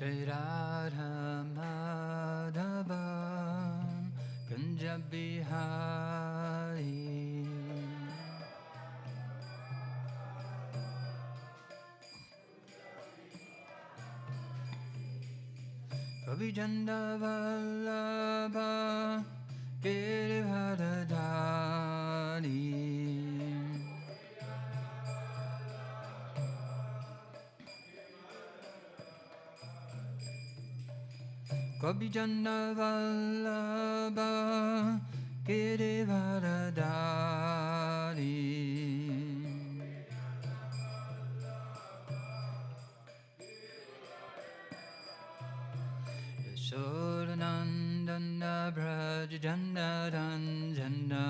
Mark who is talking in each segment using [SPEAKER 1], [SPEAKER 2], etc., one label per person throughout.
[SPEAKER 1] Jai Radha Madhava Kunja Bihari Govijanda Vallabha Giridharadhari Govijanda Vallabha Giridharadhari Yashodanandana Brajajana Ranjana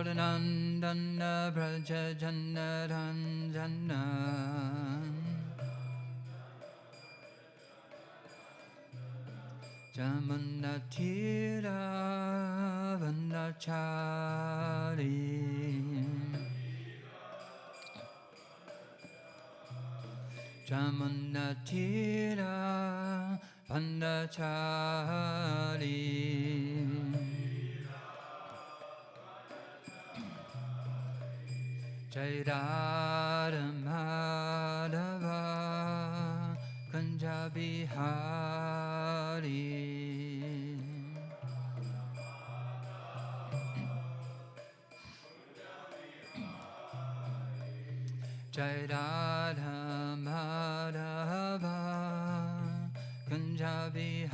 [SPEAKER 1] Yashodanandana Brajajana Ranjana Jamunatira Vandachari Jamunatira Vandachari Jai Radha Madhava Kunja Bihari Jai Radha Madhava Kunja Bihari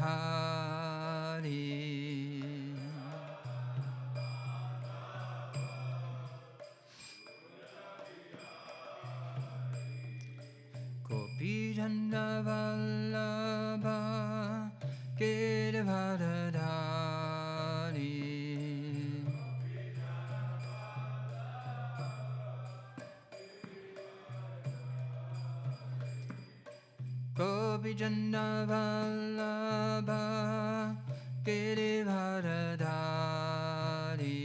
[SPEAKER 1] Gopijanda Vallabha Giridharadhari Gopijanda Vallabha Giridharadhari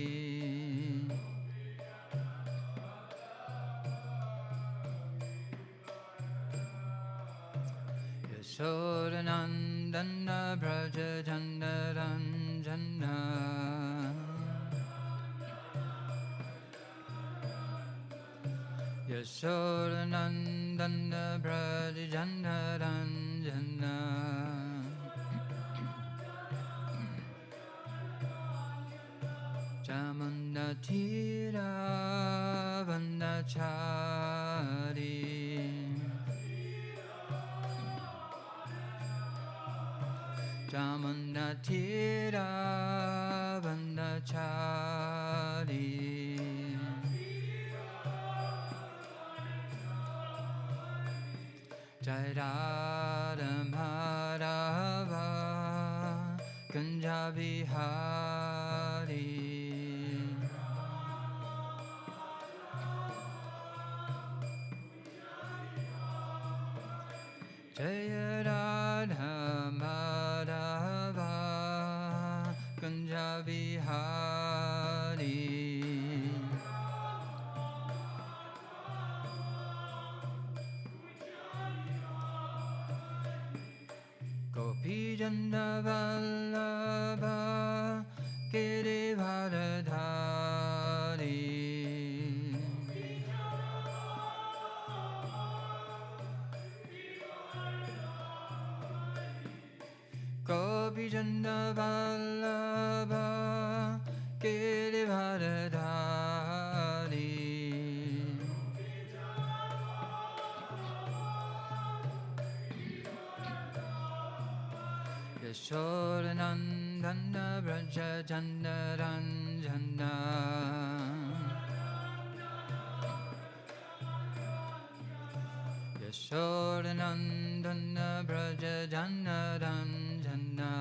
[SPEAKER 1] Yashodanandana Brajajana Ranjana Yashodanandana Brajajana Ranjana Jamunatira Vandachari Jamunatira Vandachari Jai Radha Madhava Kunja Bihari Jai Radha Madhava Kunja Bihari Gopijanda Vallabha Giridharadhari Gopijanda Vallabha Giridharadhari Yashodanandana Brajajana Ranjana Yashodanandana Brajajana Ranjana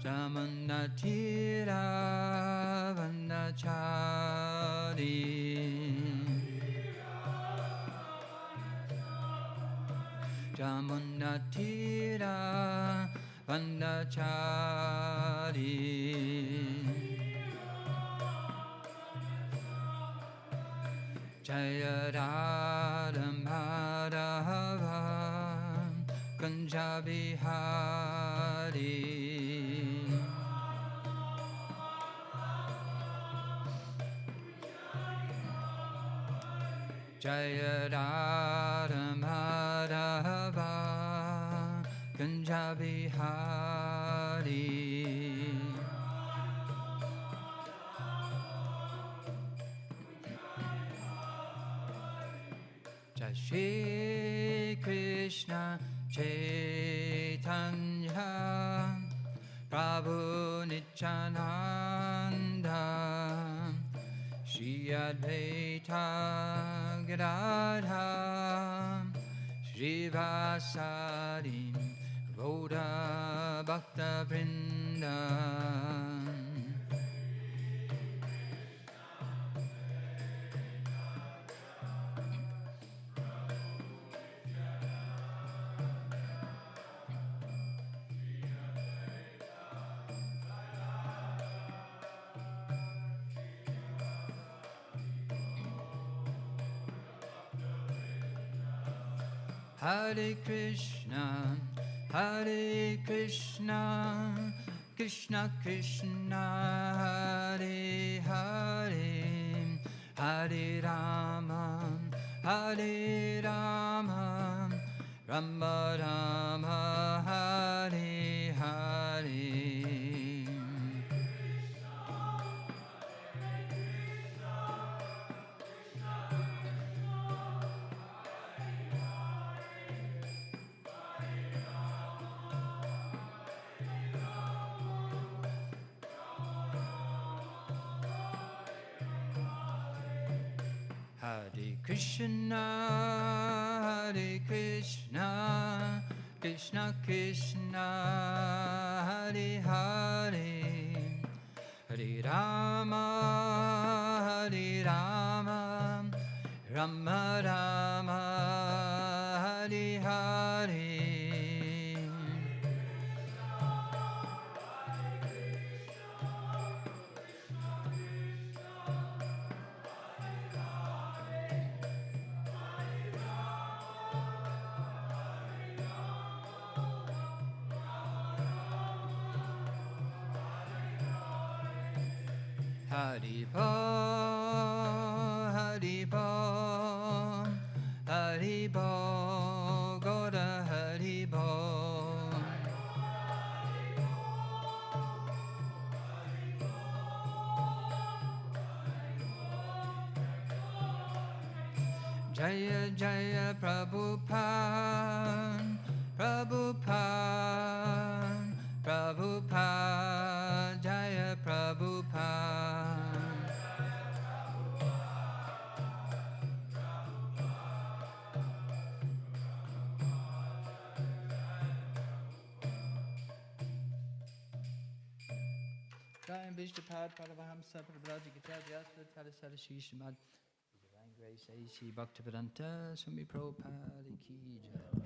[SPEAKER 1] Jamunatira Vandachari Jamunatira Vandachari Jaya Radha Madhava Kunja Bihari Jaya Radha Madhava Kunja Bihari Jai Shri Krishna Chaitanya Prabhu Nityananda Shri Advaita Gadadha Shri Vasari Gaura Bhakta Vrinda Hare Krishna, Krishna Krishna, Hare Hare, Hare Rama, Rama Rama, Hare Hare. Hare Krishna, Krishna Krishna, Hare Hare, Hare Rama, Rama Rama, Hare Hare. Haribo, Haribo, Gora Haribo. Jaya Jaya Prabhupada, Prabhupada, Jaya Prabhupada. Jai Vishnupad Paramahamsa Prabhupada Gitadyasva Tadasara Śrīmad Divine Grace A.C. Bhaktivedanta Swami Prabhupada Ki Jai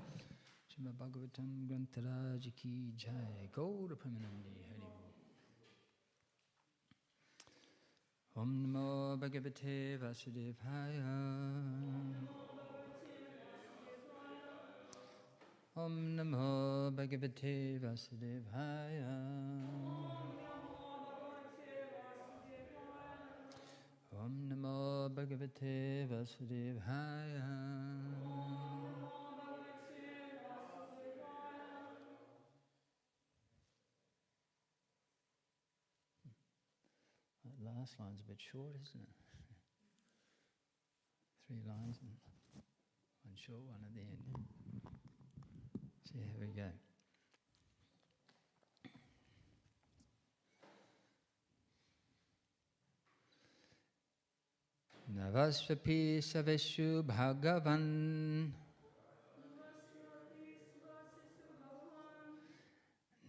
[SPEAKER 1] Śrīmad Bhāgavatam Grantaraj Ki Jai Gaura Pramanandi Hari Om Namo Bhagavate Vasudevaya Om Namo Bhagavate Vasudevaya Om Namo Bhagavate Vasudevaya That last line's a bit short, isn't it? 3 lines and one short, one at the end. So here we go. Navasvapi Saveshu Bhagavan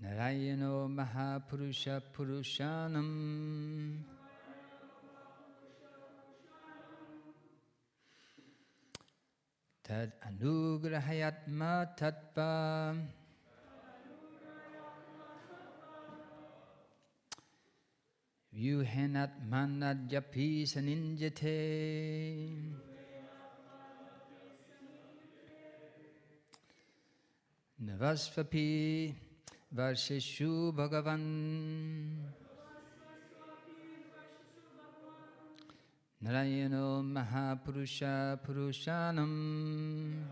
[SPEAKER 1] Narayano Mahapurusha Purushanam Tad Anugrahayatma Tattva Vyuhenat Manadyapi Saninjate Navasvapi Varsheshu Bhagavan Narayano Mahapurusha Purushanam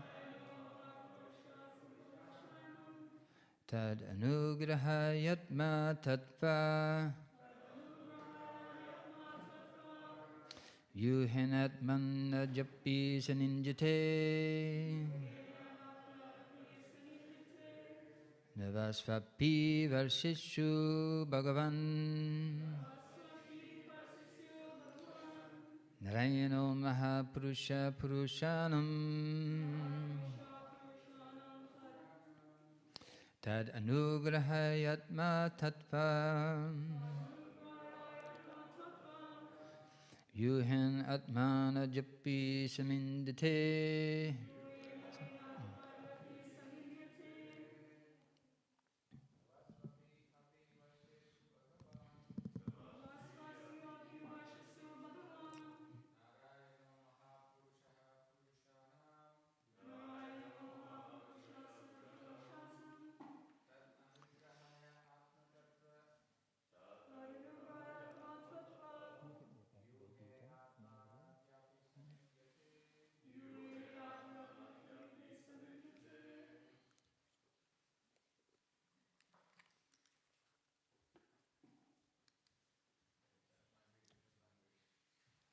[SPEAKER 1] Tad Anugraha Yatma Tattva Yuhenatman Japi Saninjate Navasvapi Varshishu Bhagavan Narayano Mahapurusha Purushanam Tad Anugraha Yatma Tattva Yuhen Atmana Japi Samindate.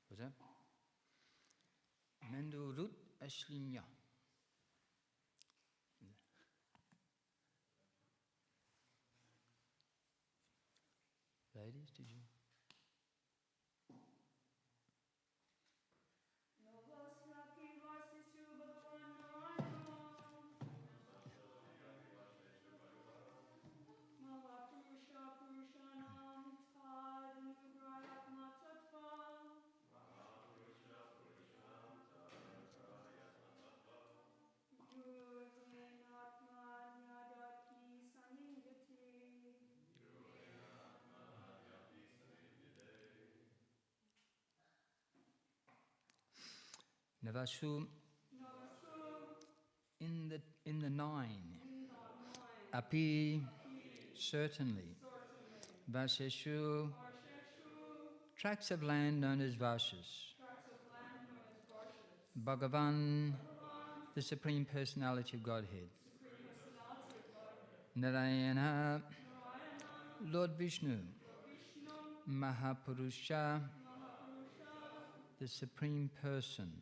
[SPEAKER 1] What's that? Mendurut Ashlinya. Ladies, did you? Navasu in the nine. Api certainly. Vaseshu tracts of land known as Vashas. Bhagavan, the Supreme Personality of Godhead. Narayana, Lord Vishnu. Mahapurusha, the Supreme Person.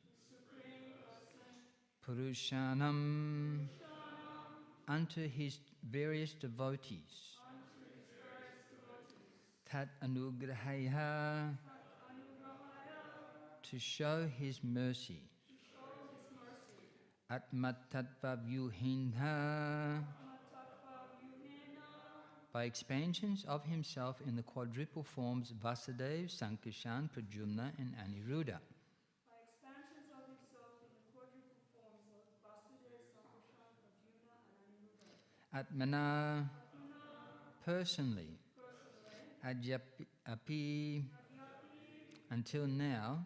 [SPEAKER 1] Purushanam, unto his various devotees. Tat anugrahaya, to show his mercy. Atmatattva vyuhinha, by expansions of himself in the quadruple forms Vasudeva, Sankirtan, Pradyumna and Aniruddha. Atmana, personally. Adyapi, until now.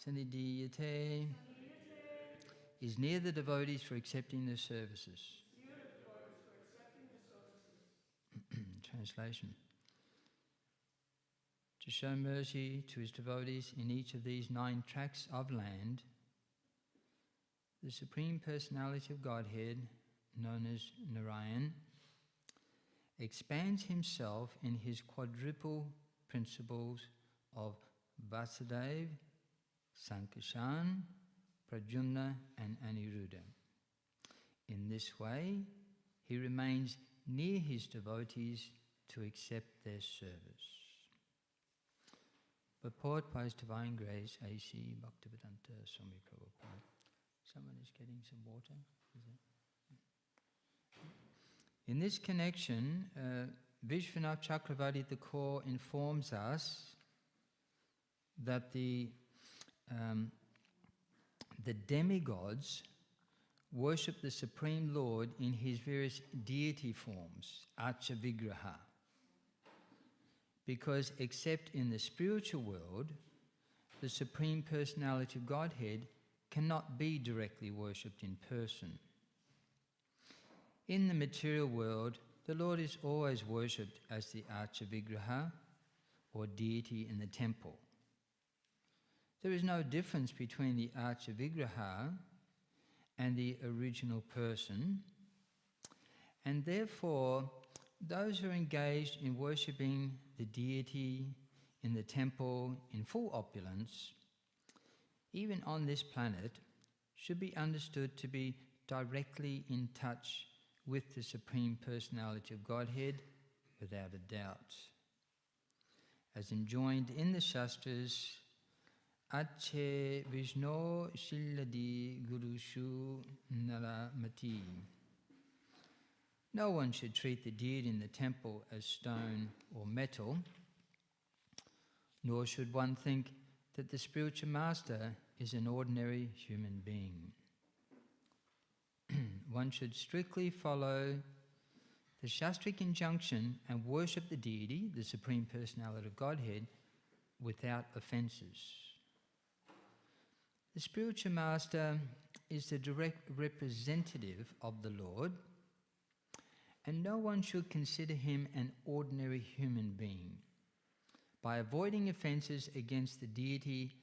[SPEAKER 1] Sanidiyate, is near the devotees for accepting their services. Translation. To show mercy to his devotees in each of these 9 tracts of land, the Supreme Personality of Godhead, known as Narayan, expands himself in his quadruple principles of Vasudeva, Sankirtan, Pradyumna and Aniruddha. In this way, he remains near his devotees to accept their service. Purport by His Divine Grace, A.C. Bhaktivedanta Swami Prabhupada. Someone is getting some water? In this connection, Vishwanath Chakravarti Thakur informs us that the demigods worship the Supreme Lord in his various deity forms, Archa Vigraha. Because except in the spiritual world, the Supreme Personality of Godhead cannot be directly worshipped in person. In the material world, the Lord is always worshipped as the Archa-vigraha, or deity in the temple. There is no difference between the Archa-vigraha and the original person, and therefore those who are engaged in worshipping the deity in the temple in full opulence, even on this planet, should be understood to be directly in touch with the Supreme Personality of Godhead, without a doubt. As enjoined in the Shastras, Acche Vishno Shilladi Gurushu Naramati. No one should treat the deity in the temple as stone or metal, nor should one think that the spiritual master is an ordinary human being. One should strictly follow the Shastric injunction and worship the deity, the Supreme Personality of Godhead, without offences. The spiritual master is the direct representative of the Lord, and no one should consider him an ordinary human being. By avoiding offences against the deity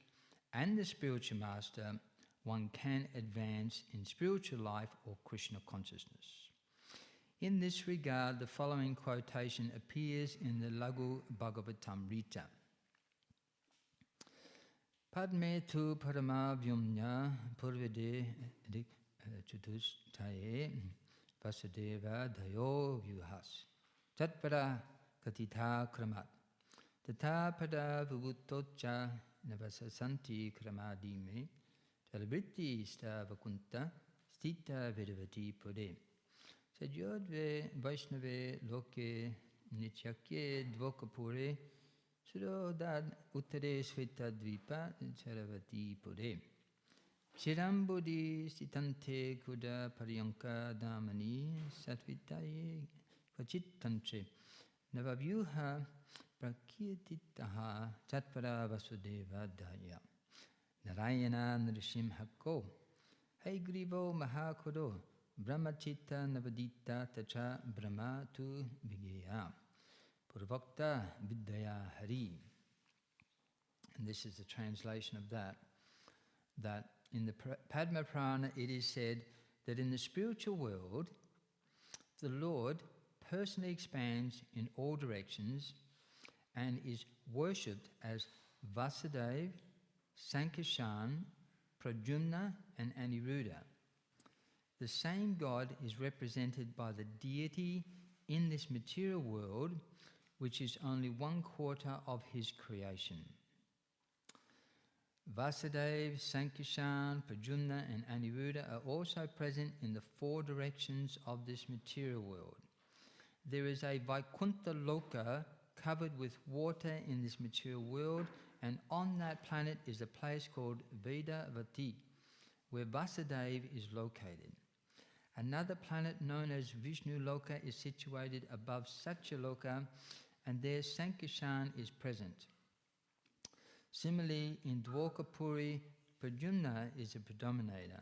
[SPEAKER 1] and the spiritual master, one can advance in spiritual life or Krishna consciousness. In this regard, the following quotation appears in the Lagu Bhagavatam Rita. Padme tu parama vyumnya purvede chutustaye vasudeva dayo vyuhas tatpara katitha kramat tata pada vivuttocha navasasanti kramadime talvritti sta vakunta stita vedavati pode sadyodve vaishnave loke nityakye dvokapure Surodad uttare sveta dvipa charavati pode. Shirambudi sitante kuda paryanka damani satvitaye vachitantre navavyuha prakyatitaha chatpara vasudeva daya. Narayana nrsimhako haigrivo mahakodo brahmachita navadita tacha brahma tu vigeya. Purvakta Vidyaya Hare. And this is the translation of that in the Padma Purana it is said that in the spiritual world, the Lord personally expands in all directions and is worshipped as Vasudeva, Sankirtan, Pradyumna and Aniruddha. The same God is represented by the deity in this material world, which is only 1/4 of his creation. Vasudeva, Sankirtan, Pradyumna and Aniruddha are also present in the 4 directions of this material world. There is a Vaikuntha Loka covered with water in this material world, and on that planet is a place called Vedavati, where Vasudeva is located. Another planet known as Vishnu Loka is situated above Satyaloka, and there Sankirtan is present. Similarly, in Dwakapuri, Pradyumna is a predominator.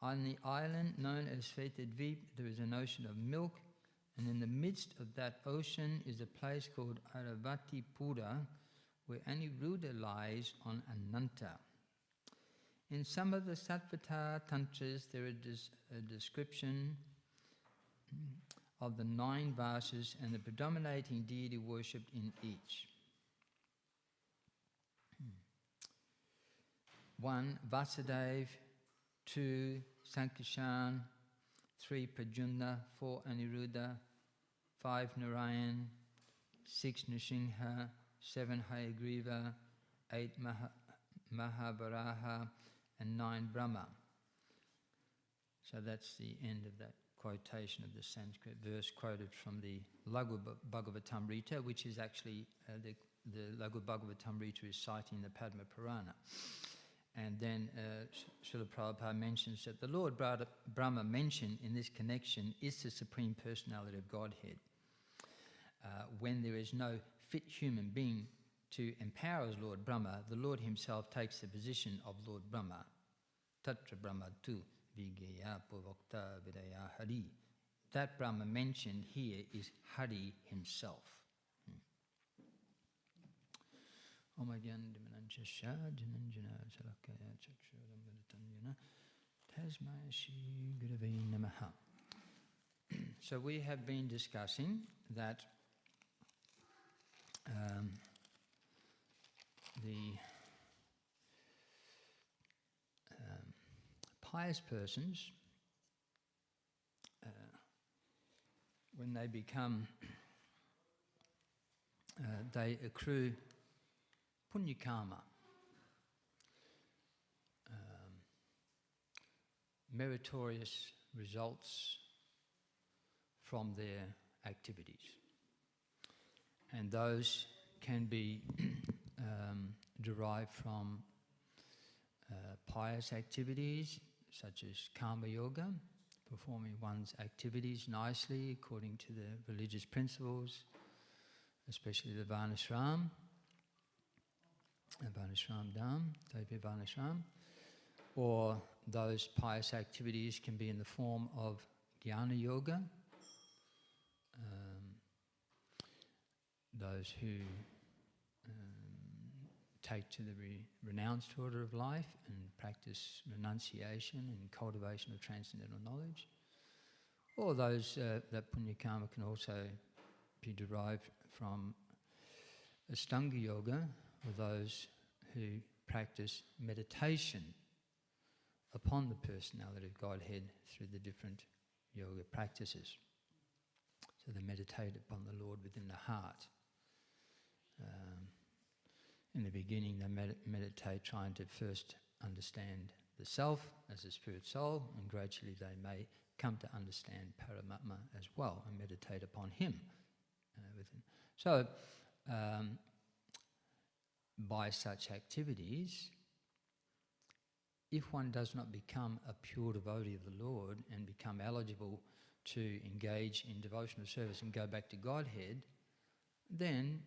[SPEAKER 1] On the island known as Svetadvip, there is an ocean of milk, and in the midst of that ocean is a place called Aravati Pura, where Aniruddha lies on Ananta. In some of the Sattva Tantras, there is a description of the 9 vases and the predominating deity worshipped in each. 1. Vasudeva, 2. Sankirtan, 3. Pradyumna, 4. Aniruddha, 5. Narayan, 6. Nrsimha, 7. Hayagriva, 8. Mahabharaha, and 9. Brahma. So that's the end of that quotation of the Sanskrit verse quoted from the Lagu Bhagavatam Rita, which is actually the Lagu Bhagavatam Rita is citing the Padma Purana. And then Srila Prabhupada mentions that the Lord Brahma mentioned in this connection is the Supreme Personality of Godhead. When there is no fit human being to empower as Lord Brahma, the Lord himself takes the position of Lord Brahma. Tatra Brahma tu Vigeya Purvakta Vidaya Hari. that Brahma mentioned here is Hare himself. So we have been discussing that the pious persons, when they become, they accrue punya karma, meritorious results from their activities. And those can be derived from pious activities such as karma yoga, performing one's activities nicely according to the religious principles, especially the Varnashram, Varnashram Dham, Devi Varnashram, or those pious activities can be in the form of jnana yoga, those who take to the renounced order of life and practice renunciation and cultivation of transcendental knowledge, or those that punya karma can also be derived from Ashtanga yoga, or those who practice meditation upon the personality of Godhead through the different yoga practices. So they meditate upon the Lord within the heart. In the beginning they meditate trying to first understand the self as a spirit soul, and gradually they may come to understand Paramatma as well and meditate upon him within. So by such activities, if one does not become a pure devotee of the Lord and become eligible to engage in devotional service and go back to Godhead, then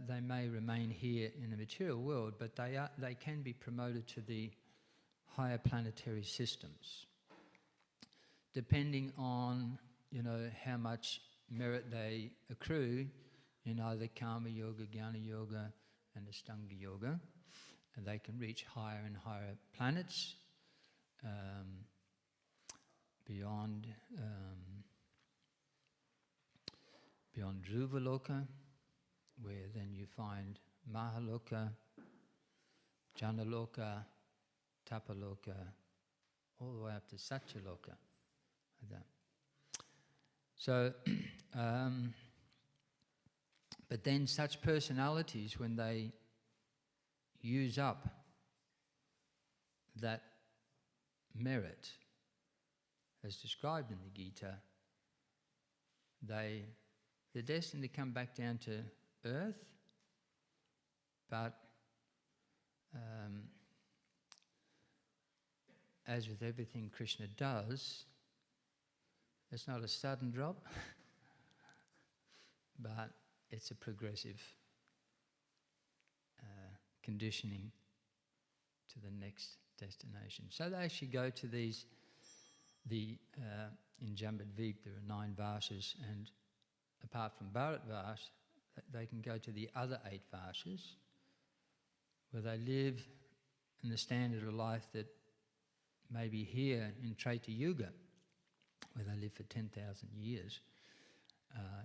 [SPEAKER 1] they may remain here in the material world, but they can be promoted to the higher planetary systems, depending on how much merit they accrue in either karma yoga, jnana yoga, and Ashtanga yoga. And they can reach higher and higher planets beyond Dhruvaloka, where then you find Mahaloka, Janaloka, Tapaloka, all the way up to Satyaloka. Like that. So, but then such personalities, when they use up that merit, as described in the Gita, they're destined to come back down to earth, but as with everything Krishna does, it's not a sudden drop, but it's a progressive conditioning to the next destination. So they actually go to these, in Jambudvip there are 9 varshas, and apart from Bharat Varsh, they can go to the other 8 varshas, where they live in the standard of life that may be here in Treta Yuga, where they live for 10,000 years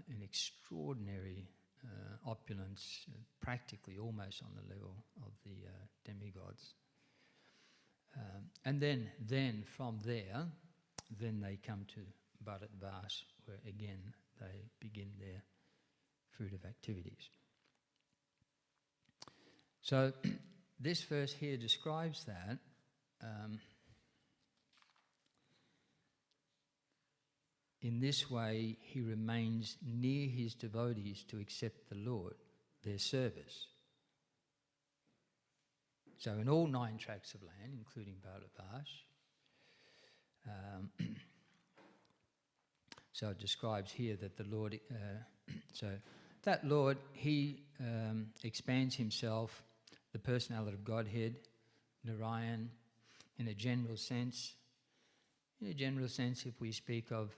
[SPEAKER 1] in extraordinary opulence, practically almost on the level of the demigods. And then from there, then they come to Bharatvash, where again they begin their fruitive activities. So this verse here describes that. In this way, he remains near his devotees to accept the Lord, their service. So in all 9 tracts of land, including Bharatvash, so it describes here that the Lord, so that Lord, he expands himself, the personality of Godhead, Narayan, in a general sense, in a general sense, if we speak of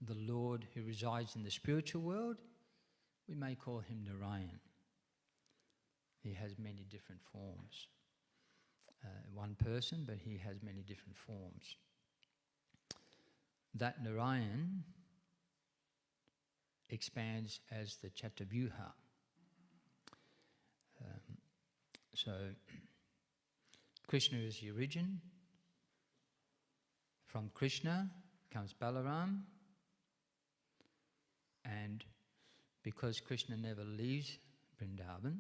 [SPEAKER 1] the Lord who resides in the spiritual world, we may call him Narayan. He has many different forms. One person, but he has many different forms. That Narayan expands as the Chatavyuha. So, Krishna is the origin. From Krishna comes Balaram, and because Krishna never leaves Vrindavan,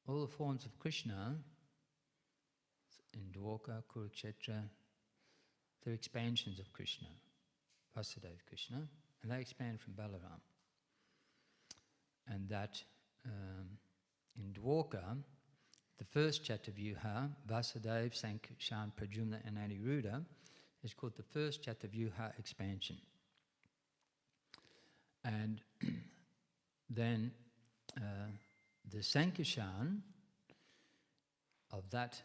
[SPEAKER 1] all the forms of Krishna in Dwarka, Kurukshetra, they're expansions of Krishna, Vasudeva Krishna, and they expand from Balaram. And that in Dwarka, the first Chatavyuha, Vasudeva, Sankarshan, Pradyumna and Aniruddha, is called the first Chatavyuha expansion. And then the Sankarshan of that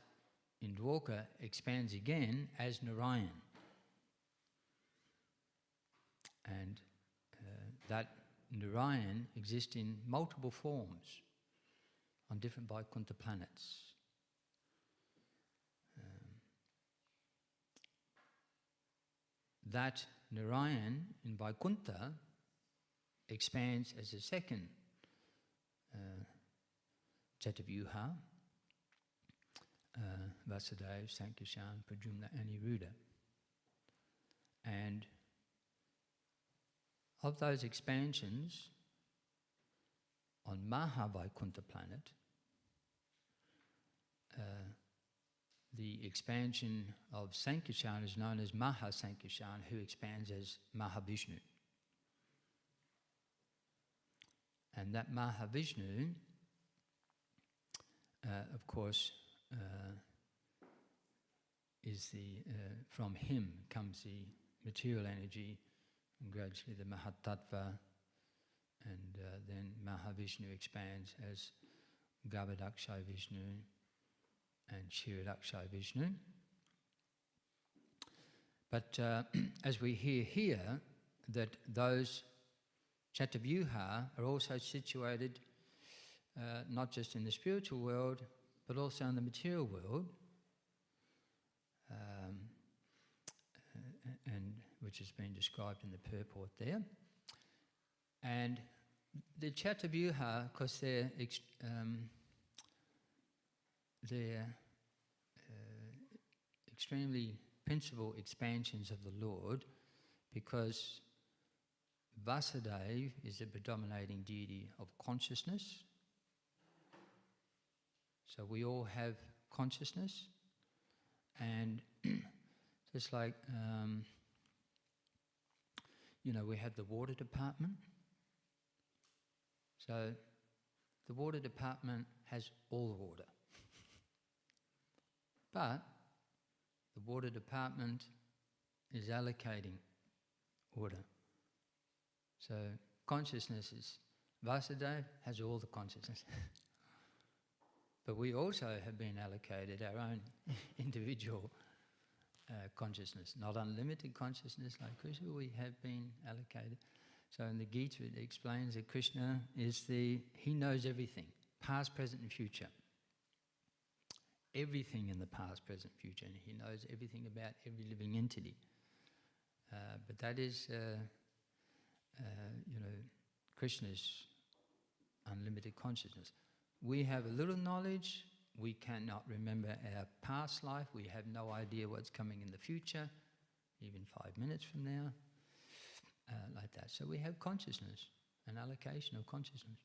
[SPEAKER 1] in Dwarka expands again as Narayan. And that Narayan exists in multiple forms on different Vaikuntha planets. That Narayan in Vaikuntha expands as a second Chatavyuha, Vasudeva, Sankarshan, Pradyumna, Aniruddha. And of those expansions on Mahavaikuntha planet, the expansion of Sankarshan is known as Mahasankarshan, who expands as Mahavishnu. And that Mahavishnu, of course, is from him comes the material energy, and gradually the Mahatattva, and then Mahavishnu expands as Garbhodakshay Vishnu and Kshirodakshay Vishnu. But as we hear here, that those Chatavyuha are also situated not just in the spiritual world, but also in the material world, and which has been described in the purport there. And the Chatavyuha, because they're extremely principal expansions of the Lord, because Vasudeva is the predominating deity of consciousness. So we all have consciousness, and just like, we have the water department. So the water department has all the water. But the water department is allocating water. So consciousness is, Vasudeva has all the consciousness. But we also have been allocated our own individual consciousness, not unlimited consciousness like Krishna, we have been allocated. So in the Gita it explains that Krishna he knows everything, past, present and future. Everything in the past, present, future, and he knows everything about every living entity. But that is, Krishna's unlimited consciousness. We have a little knowledge, we cannot remember our past life, we have no idea what's coming in the future, even 5 minutes from now, like that. So we have consciousness, an allocation of consciousness.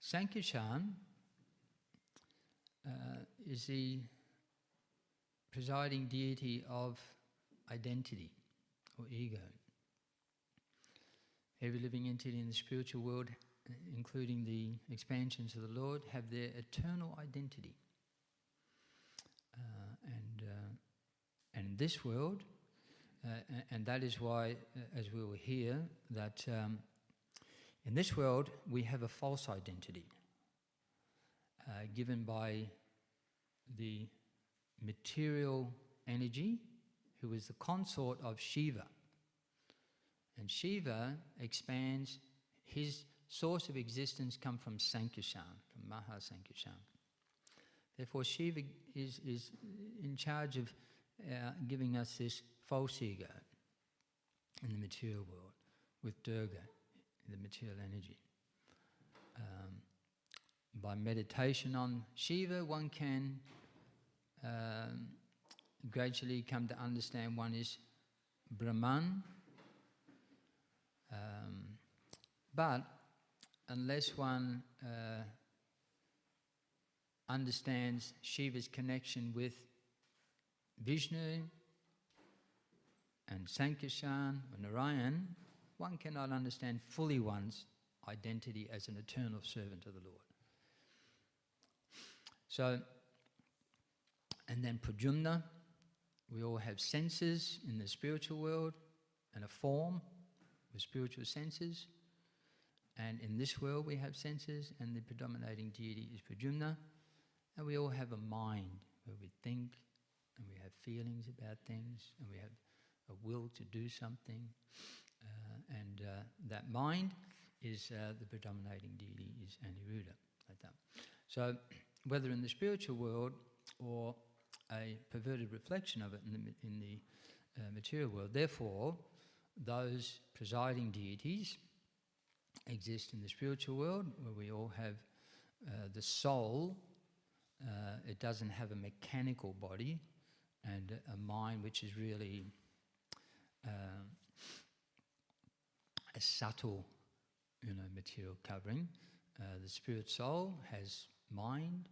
[SPEAKER 1] Sankarshan is the presiding deity of identity or ego. Every living entity in the spiritual world, including the expansions of the Lord, have their eternal identity. And in this world, and that is why, as we will hear, that in this world we have a false identity given by the material energy, who is the consort of Shiva. And Shiva expands, his source of existence comes from Sankirtan, from Maha-Sankirtan. Therefore Shiva is in charge of giving us this false ego in the material world, with Durga, the material energy. By meditation on Shiva, one can gradually come to understand one is Brahman. But unless one understands Shiva's connection with Vishnu and Sankirtan or Narayan, one cannot understand fully one's identity as an eternal servant of the Lord. So, and then Pradyumna, we all have senses in the spiritual world and a form with spiritual senses. And in this world we have senses, and the predominating deity is Pradyumna. And we all have a mind where we think and we have feelings about things and we have a will to do something. And that mind is the predominating deity is Aniruddha, like that. So whether in the spiritual world or a perverted reflection of it in the material world, therefore those presiding deities exist in the spiritual world, where we all have the soul. It doesn't have a mechanical body and a mind which is really a subtle, material covering. The spirit soul has mind,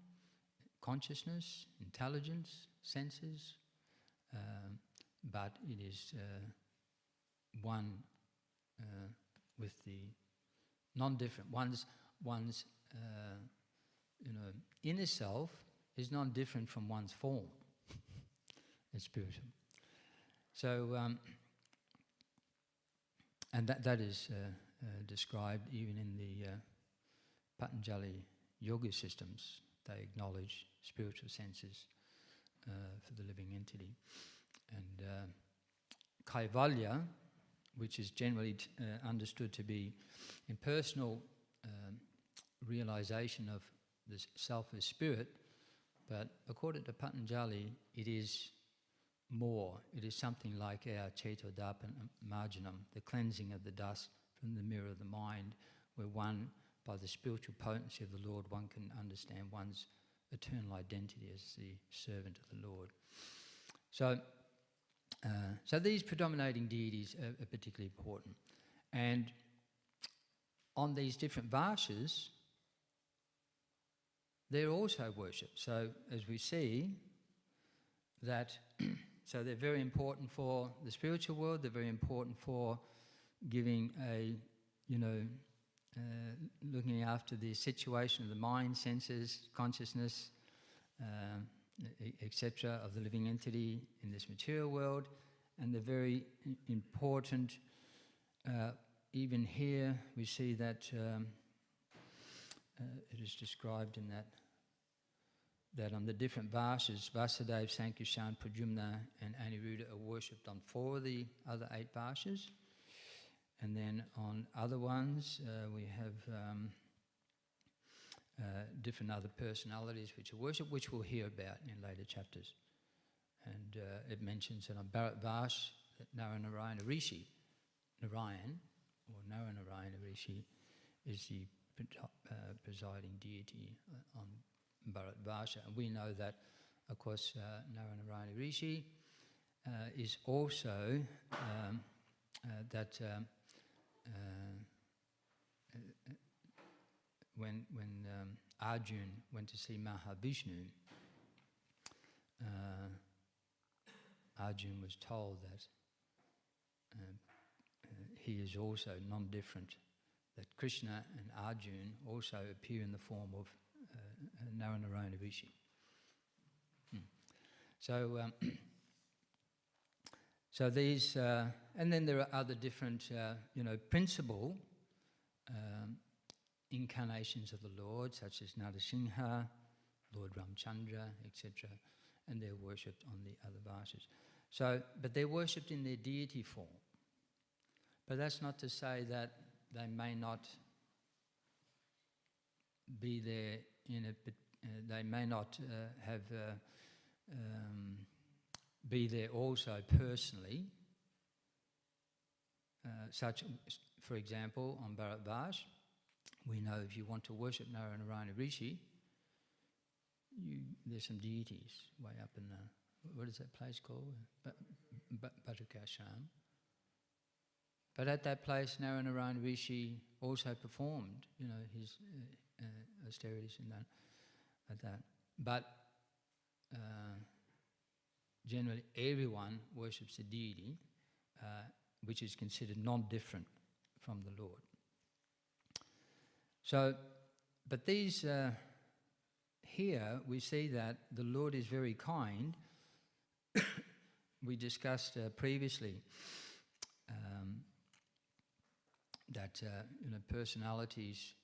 [SPEAKER 1] consciousness, intelligence, senses, but it is one with the non-different. One's inner self is non-different from one's form. It's spiritual. So, and that is described even in the Patanjali yoga systems. They acknowledge spiritual senses for the living entity. And Kaivalya, which is generally understood to be impersonal realization of the self as spirit, but according to Patanjali, it is more. It is something like our Cetodharpan Marjanam, the cleansing of the dust from the mirror of the mind, where one, by the spiritual potency of the Lord, one can understand one's eternal identity as the servant of the Lord. So these predominating deities are particularly important. And on these different varsas, they're also worshipped. So as we see that, so they're very important for the spiritual world, they're very important for giving a, looking after the situation of the mind, senses, consciousness, etc. of the living entity in this material world. And they're very important. Even here we see that it is described in that on the different varsas, Vasudeva, Sankirtan, Pradyumna and Aniruddha are worshipped on 4 of the other 8 varsas. And then on other ones we have different other personalities which are worshipped, which we'll hear about in later chapters. And it mentions that on Bharat Vash, that Narayana Rishi, Narayan, or Narayana Rishi, is the presiding deity on Bharat Vasha. And we know that, of course, Narayana Rishi is also when Arjun went to see Mahavishnu, Arjun was told that he is also non-different, that Krishna and Arjun also appear in the form of Narayana Rishi. So these, and then there are other different, principal incarnations of the Lord, such as Narasimha, Lord Ramchandra, etc., and they're worshipped on the other Varsas. So, but they're worshipped in their deity form. But that's not to say that they may not be there they may not be there also personally. Such, for example, on Bharatvash, we know if you want to worship Narayana Rishi, there's some deities way up in the, what is that place called? Bhatukasham. But at that place, Narayana Rishi also performed, his austerities and that, at that. But generally, everyone worships a deity, which is considered non-different from the Lord. So, but these, here we see that the Lord is very kind. We discussed previously that personalities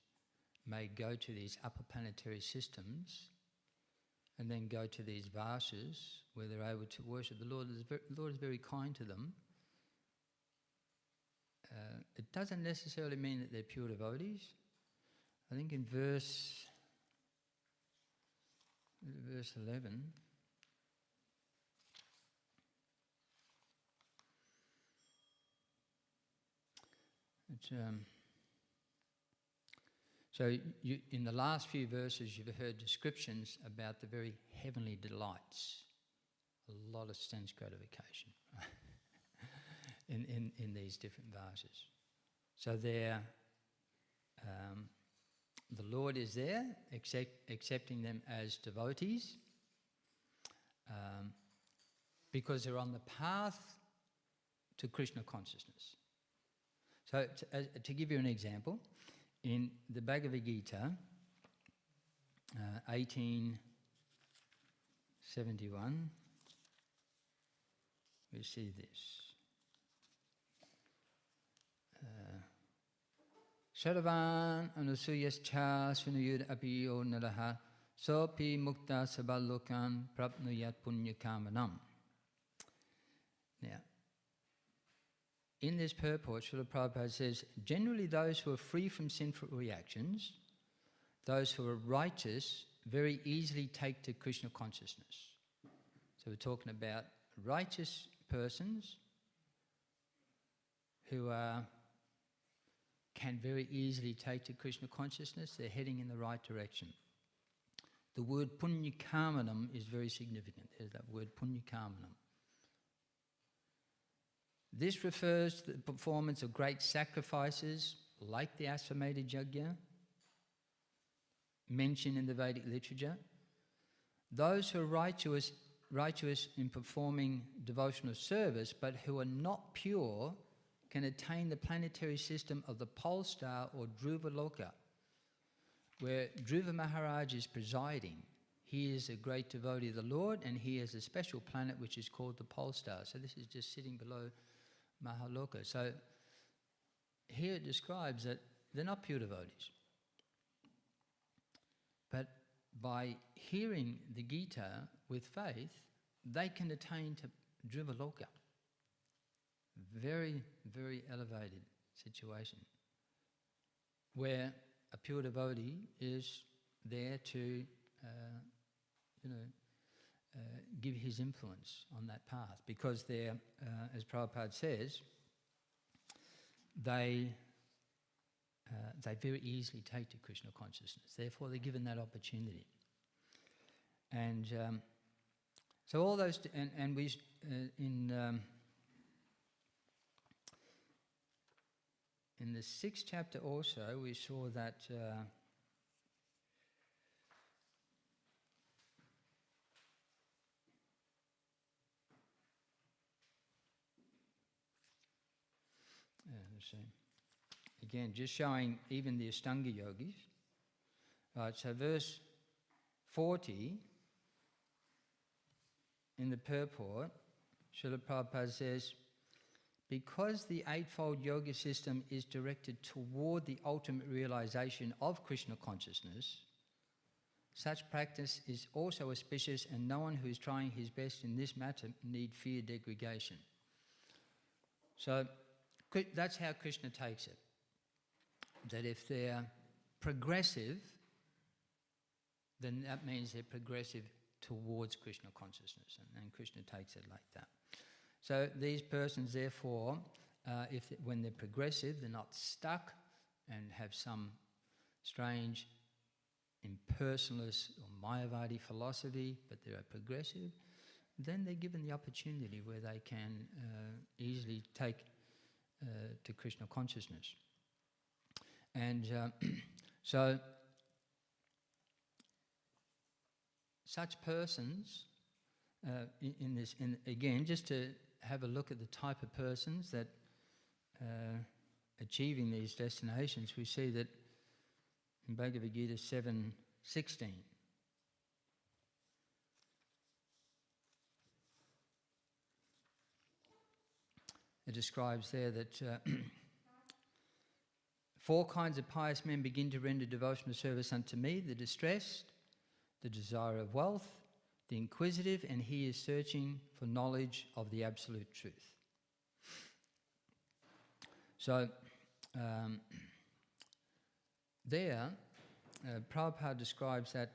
[SPEAKER 1] may go to these upper planetary systems and then go to these Varsas where they're able to worship the Lord. The Lord is very kind to them. It doesn't necessarily mean that they're pure devotees. I think in verse 11, so in the last few verses you've heard descriptions about the very heavenly delights, a lot of sense gratification in these different Varsas. So they're the Lord is there, accepting them as devotees, because they're on the path to Krishna consciousness. So to give you an example, in the Bhagavad Gita, 1871, we see this. Sharavan anusuyascha sunuyud apiyo nalaha sopi mukta sabalokan prapnuyat punyakamanam. Now, in this purport, Srila Prabhupada says, generally those who are free from sinful reactions, those who are righteous, very easily take to Krishna consciousness. So we're talking about righteous persons who can very easily take to Krishna consciousness. They're heading in the right direction. The word punyakamanam is very significant. There's that word punyakamanam. This refers to the performance of great sacrifices like the Asvamedha Yajna mentioned in the Vedic literature. Those who are righteous in performing devotional service but who are not pure can attain the planetary system of the pole star or Dhruva Loka, where Dhruva Maharaj is presiding. He is a great devotee of the Lord, and he has a special planet which is called the pole star. So this is just sitting below Mahaloka. So here it describes that they're not pure devotees. But by hearing the Gita with faith, they can attain to Dhruva Loka. Very, very elevated situation where a pure devotee is there to, give his influence on that path, because they're, as Prabhupada says, they very easily take to Krishna consciousness. Therefore, they're given that opportunity. And so all those, and we in the 6th chapter also, we saw that let's see. Again, just showing even the Ashtanga yogis. Right, so verse 40 in the purport, Srila Prabhupada says, because the Eightfold Yoga system is directed toward the ultimate realization of Krishna consciousness, Such practice is also auspicious, and no one who is trying his best in this matter need fear degradation. So that's how Krishna takes it. That if they're progressive, then that means they're progressive towards Krishna consciousness, and Krishna takes it like that. So these persons, therefore, when they're progressive, they're not stuck and have some strange impersonalist or Mayavadi philosophy, but they are progressive, then they're given the opportunity where they can easily take to Krishna consciousness. And so such persons, again, just to have a look at the type of persons that achieving these destinations, we see that in Bhagavad Gita 7:16, it describes there that 4 kinds of pious men begin to render devotional service unto me: the distressed, the desire of wealth, the inquisitive, and he is searching for knowledge of the absolute truth. So there, Prabhupada describes that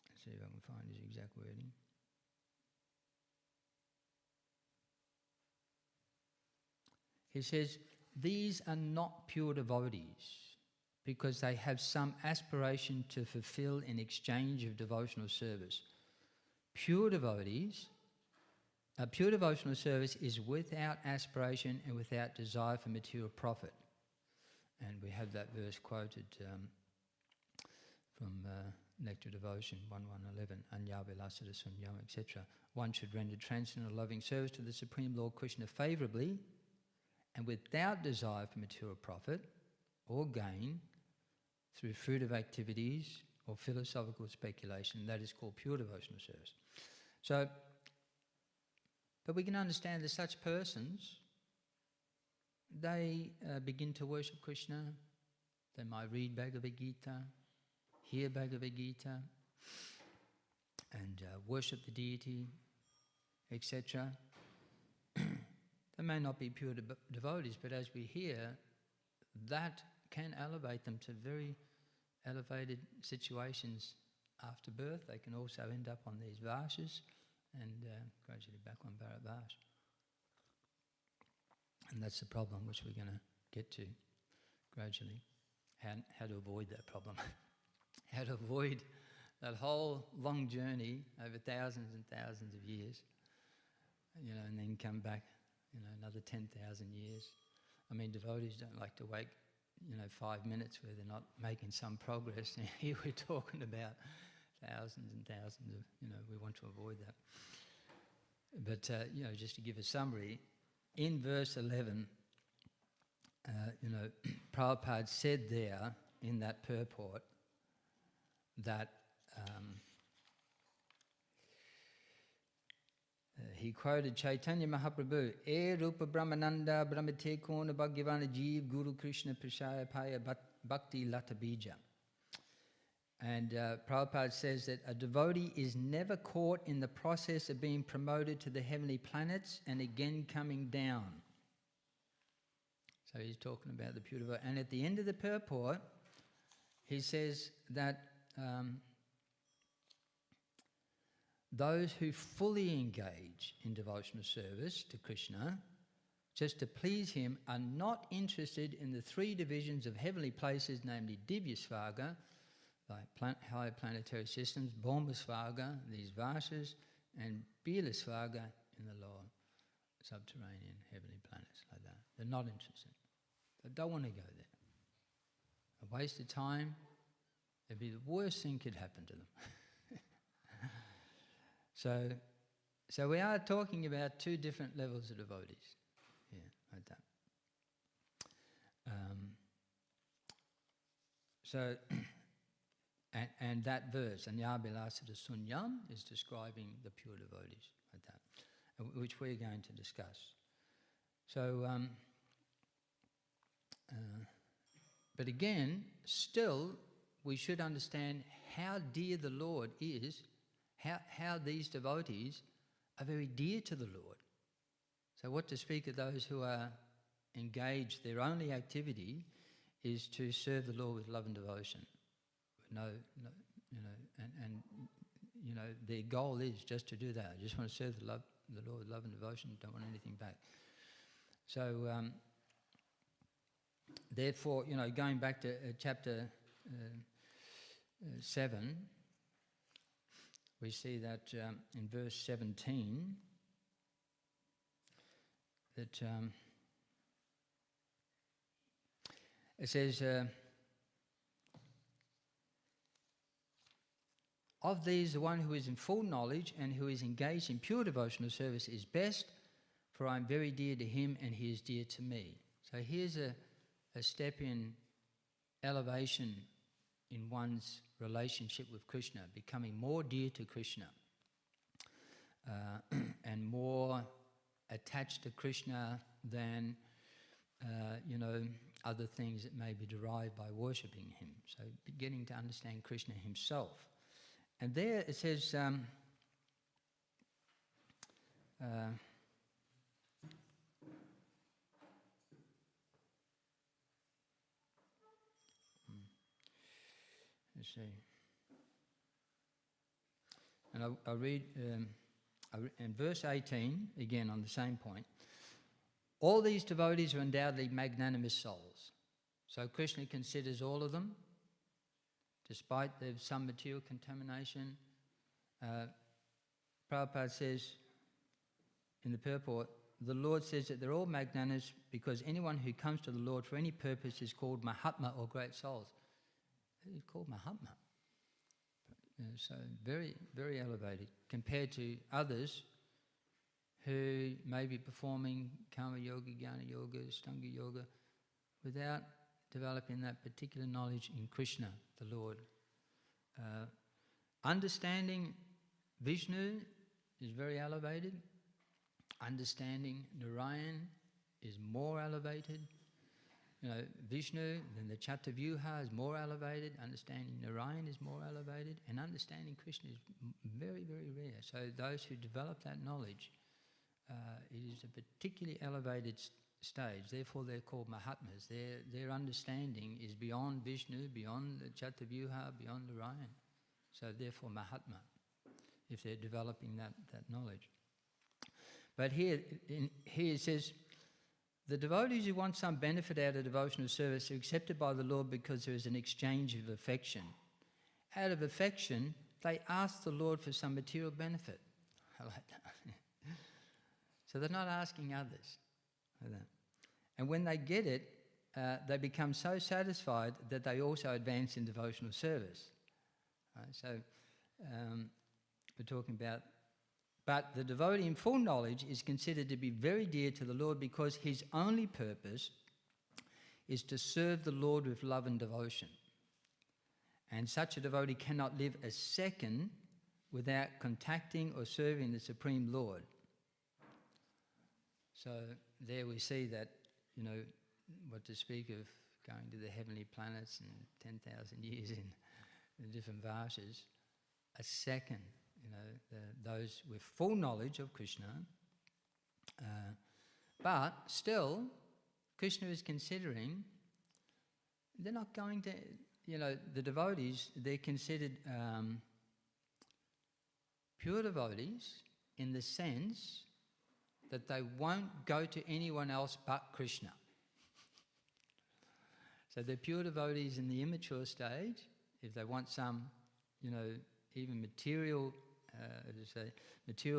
[SPEAKER 1] let's see if I can find his exact wording. He says, these are not pure devotees because they have some aspiration to fulfill in exchange of devotional service. Pure devotional service is without aspiration and without desire for material profit. And we have that verse quoted from Nectar Devotion 1.1.11, Anyavilasada Sunyam, etc. One should render transcendental loving service to the Supreme Lord Krishna favourably and without desire for material profit or gain through fruitive activities or philosophical speculation. That is called pure devotional service. So, but we can understand that such persons, they begin to worship Krishna. They might read Bhagavad Gita, hear Bhagavad Gita, and worship the deity, etc. They may not be pure devotees, but as we hear, that can elevate them to very elevated situations after birth. They can also end up on these varsas and gradually back on Bharat. And that's the problem which we're going to get to gradually. How to avoid that problem. How to avoid that whole long journey over thousands and thousands of years, and then come back, another 10,000 years. I mean, devotees don't like to wait, 5 minutes where they're not making some progress. And here we're talking about thousands and thousands of, we want to avoid that. But, just to give a summary, in verse 11, Prabhupada said there in that purport that he quoted Chaitanya Mahaprabhu, E Rupa Brahmananda Brahmate Kona Bhagavana Jeev Guru Krishna Prashaya Paya Bhakti Lata Bija. And Prabhupada says that a devotee is never caught in the process of being promoted to the heavenly planets and again coming down. So he's talking about the pure devotee. And at the end of the purport, he says that those who fully engage in devotional service to Krishna, just to please him, are not interested in the 3 divisions of heavenly places, namely Divya Svarga, like higher planetary systems, Bhoma Svarga, these varsas, and Bila Svarga in the lower subterranean heavenly planets like that. They're not interested. They don't want to go there. A waste of time. It'd be the worst thing could happen to them. So we are talking about 2 different levels of devotees. Yeah, like that. And that verse, Anyabilasada Sunyam, is describing the pure devotees, like that, which we're going to discuss. So But again, still, we should understand how dear the Lord is, how these devotees are very dear to the Lord. So what to speak of those who are engaged, their only activity is to serve the Lord with love and devotion. No, their goal is just to do that. I just want to serve the Lord with love and devotion, don't want anything back. So, therefore, going back to chapter 7, we see that in verse 17, that it says, of these, the one who is in full knowledge and who is engaged in pure devotional service is best, for I am very dear to him and he is dear to me. So here's a step in elevation in one's relationship with Krishna, becoming more dear to Krishna and more attached to Krishna than other things that may be derived by worshipping him. So beginning to understand Krishna himself. And there it says, let's see. And I'll read in verse 18, again on the same point. All these devotees are undoubtedly magnanimous souls. So Krishna considers all of them, despite there's some material contamination. Prabhupada says in the purport, the Lord says that they're all magnanimous because anyone who comes to the Lord for any purpose is called Mahatma or great souls. It's called Mahatma. So very, very elevated compared to others who may be performing Karma Yoga, Jnana Yoga, Stanga Yoga without developing that particular knowledge in Krishna, the Lord. Understanding Vishnu is very elevated. Understanding Narayan is more elevated. Vishnu, then the Chatavyuha is more elevated. Understanding Narayan is more elevated. And understanding Krishna is very, very rare. So those who develop that knowledge, it is a particularly elevated stage. Therefore they're called Mahatmas. Their understanding is beyond Vishnu, beyond the Chatavyuha, beyond Narayan. So therefore Mahatma, if they're developing that knowledge. But here it says, the devotees who want some benefit out of devotional service are accepted by the Lord because there is an exchange of affection. Out of affection, they ask the Lord for some material benefit. I like that. So they're not asking others. And when they get it, they become so satisfied that they also advance in devotional service. So we're talking about, but the devotee in full knowledge is considered to be very dear to the Lord because his only purpose is to serve the Lord with love and devotion. And such a devotee cannot live a second without contacting or serving the Supreme Lord. So there we see that, what to speak of going to the heavenly planets and 10,000 years in the different varsas, a second, those with full knowledge of Krishna, but still, Krishna is considering, they're not going to, the devotees, they're considered pure devotees in the sense that they won't go to anyone else but Krishna. So they're pure devotees in the immature stage. If they want some, even material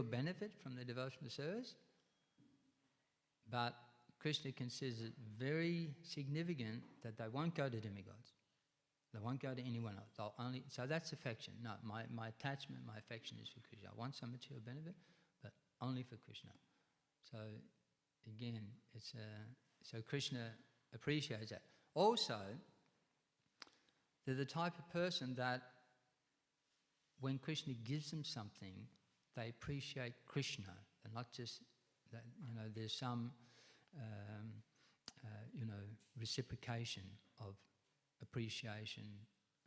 [SPEAKER 1] benefit from their devotional service, but Krishna considers it very significant that they won't go to demigods. They won't go to anyone else. They'll only, so that's affection. No, my attachment, my affection is for Krishna. I want some material benefit, but only for Krishna. So again, so Krishna appreciates that. Also, they're the type of person that when Krishna gives them something, they appreciate Krishna, and not just that. There's some reciprocation of appreciation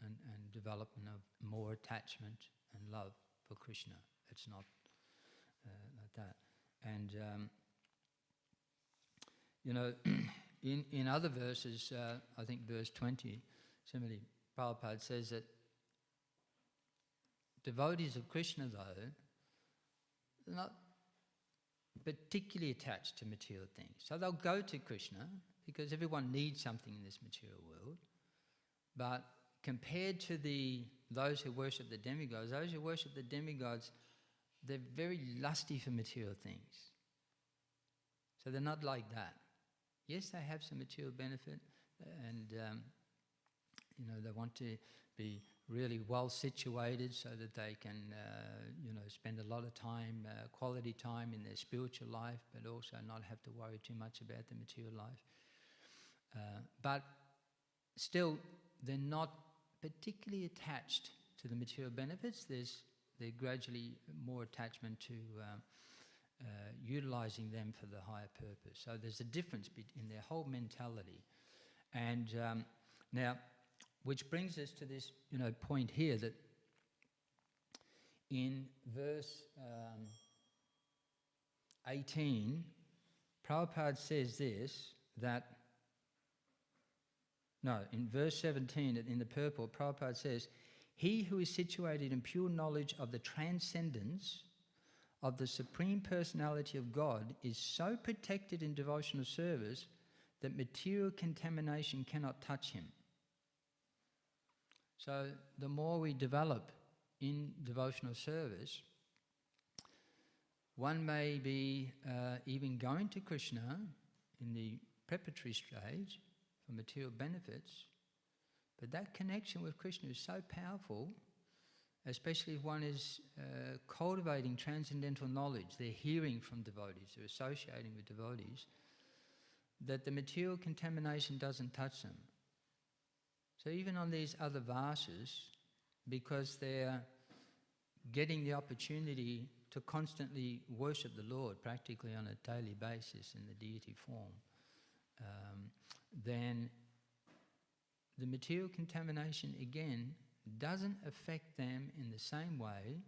[SPEAKER 1] and development of more attachment and love for Krishna. It's not like that. And in other verses, I think verse 20, similarly, Prabhupada says that devotees of Krishna, though, they're not particularly attached to material things. So they'll go to Krishna because everyone needs something in this material world. But compared to those who worship the demigods, they're very lusty for material things. So they're not like that. Yes, they have some material benefit, and they want to be really well situated so that they can, spend a lot of time, quality time in their spiritual life, but also not have to worry too much about the material life. But still, they're not particularly attached to the material benefits. There's gradually more attachment to utilising them for the higher purpose. So there's a difference in their whole mentality. And now, which brings us to this, point here that in verse 18, Prabhupada says this, in verse 17, in the purport, Prabhupada says, "He who is situated in pure knowledge of the transcendence of the Supreme Personality of God is so protected in devotional service that material contamination cannot touch him." So the more we develop in devotional service, one may be even going to Krishna in the preparatory stage for material benefits, but that connection with Krishna is so powerful, especially if one is cultivating transcendental knowledge, they're hearing from devotees, they're associating with devotees, that the material contamination doesn't touch them. So even on these other vases, because they're getting the opportunity to constantly worship the Lord practically on a daily basis in the deity form, then the material contamination again doesn't affect them in the same way,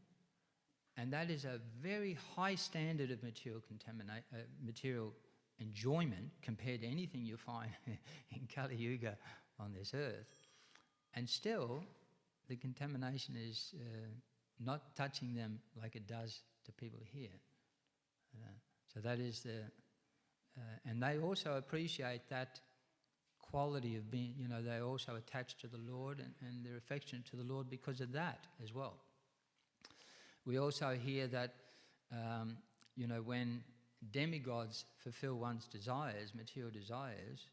[SPEAKER 1] and that is a very high standard of material enjoyment compared to anything you find in Kali Yuga on this earth. And still, the contamination is not touching them like it does to people here. So that is and they also appreciate that quality of being, they're also attached to the Lord and they're affectionate to the Lord because of that as well. We also hear that, when demigods fulfill one's desires, material desires,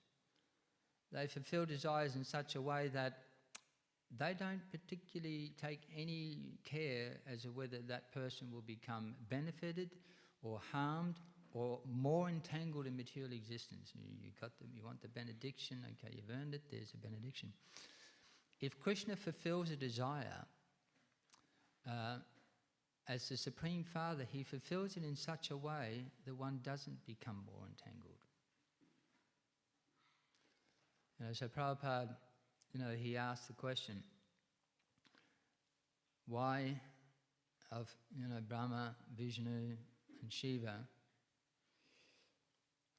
[SPEAKER 1] they fulfill desires in such a way that they don't particularly take any care as to whether that person will become benefited or harmed or more entangled in material existence. You want the benediction, okay, you've earned it, there's a benediction. If Krishna fulfills a desire, as the Supreme Father, he fulfills it in such a way that one doesn't become more entangled. So Prabhupada, he asked the question, why of, Brahma, Vishnu and Shiva,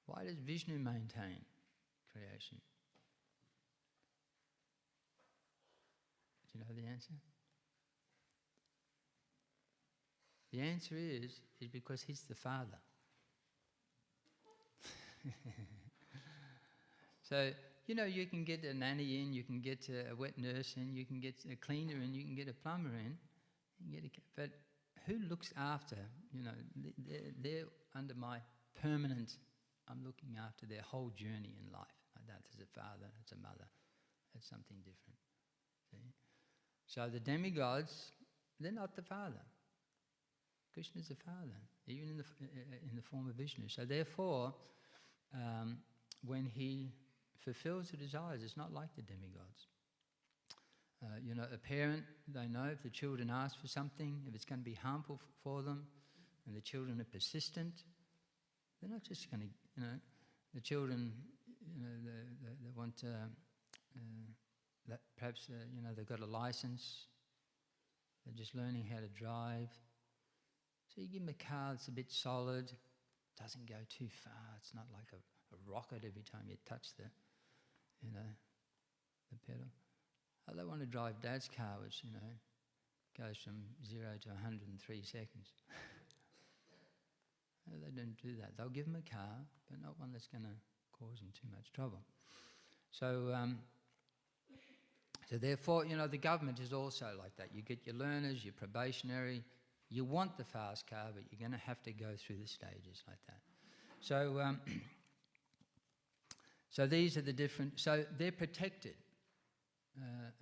[SPEAKER 1] why does Vishnu maintain creation? Do you know the answer? The answer is because he's the Father. So, you can get a nanny in, you can get a wet nurse in, you can get a cleaner in, you can get a plumber in, but who looks after, they're under my permanent, I'm looking after their whole journey in life. Like that, as a father, as a mother, that's something different. See? So the demigods, they're not the Father. Krishna's the Father, even in the form of Vishnu. So therefore, when he fulfills the desires, it's not like the demigods. A parent, they know if the children ask for something, if it's going to be harmful for them, and the children are persistent, they're not just going to, the children, they want perhaps they've got a license, they're just learning how to drive. So you give them a car that's a bit solid, doesn't go too far. It's not like a rocket every time you touch the pedal. Oh, they want to drive Dad's car, which goes from 0 to 100 in 3 seconds. They don't do that. They'll give them a car, but not one that's going to cause them too much trouble. So, so therefore, the government is also like that. You get your learners, your probationary. You want the fast car, but you're going to have to go through the stages like that. So, so these are the different. So they're protected.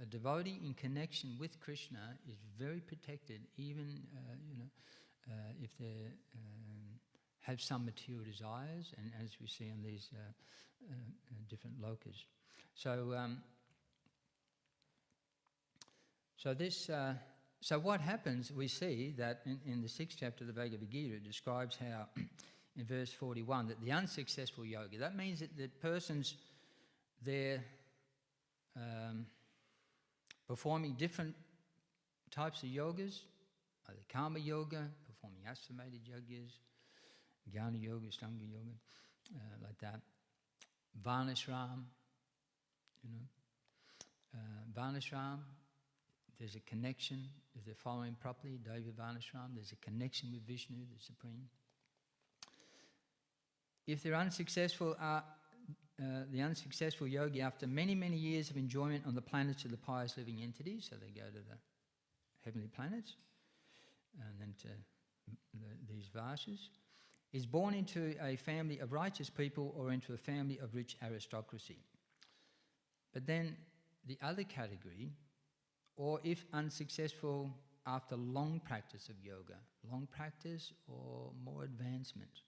[SPEAKER 1] A devotee in connection with Krishna is very protected, even if they have some material desires, and as we see on these different lokas. So, so what happens? We see that in the 6th chapter of the Bhagavad Gita, it describes how, in verse 41, that the unsuccessful yogi. That means that the persons they're performing different types of yogas, either karma yoga, performing asamated yogas, jnana yoga, stanga yoga, like that. Varnashram, Varnashram, there's a connection, if they're following properly, Daiva Varnashram, there's a connection with Vishnu, the Supreme. If they're unsuccessful, the unsuccessful yogi, after many, many years of enjoyment on the planets of the pious living entities, so they go to the heavenly planets, and then to these Varshas, is born into a family of righteous people or into a family of rich aristocracy. But then the other category, or if unsuccessful after long practice of yoga, long practice or more advancement,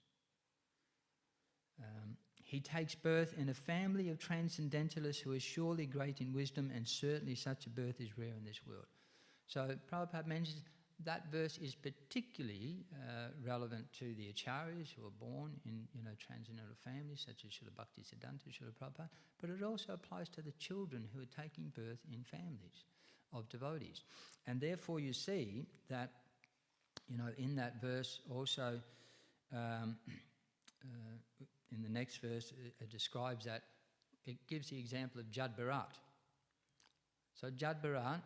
[SPEAKER 1] he takes birth in a family of transcendentalists who are surely great in wisdom, and certainly such a birth is rare in this world. So Prabhupada mentions that verse is particularly relevant to the acharyas who are born in transcendental families such as Srila Bhaktivedanta, Srila Prabhupada, but it also applies to the children who are taking birth in families of devotees. And therefore you see that, in that verse also, in the next verse, it describes that, it gives the example of Jad Bharat. So Jad Bharat,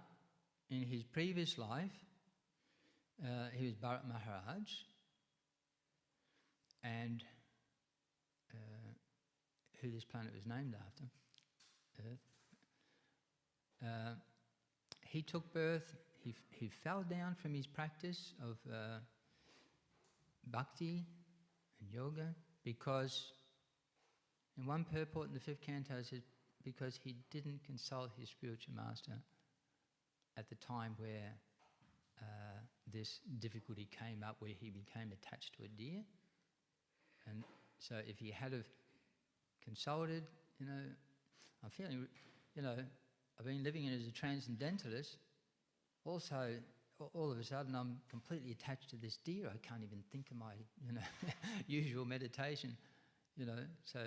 [SPEAKER 1] in his previous life, he was Bharat Maharaj, and who this planet was named after, Earth. He took birth, he fell down from his practice of bhakti and yoga, because in one purport in the 5th canto it says, because he didn't consult his spiritual master at the time where this difficulty came up, where he became attached to a deer. And so if he had have consulted, I'm feeling, I've been living as a transcendentalist, also all of a sudden I'm completely attached to this deer. I can't even think of my, usual meditation, So,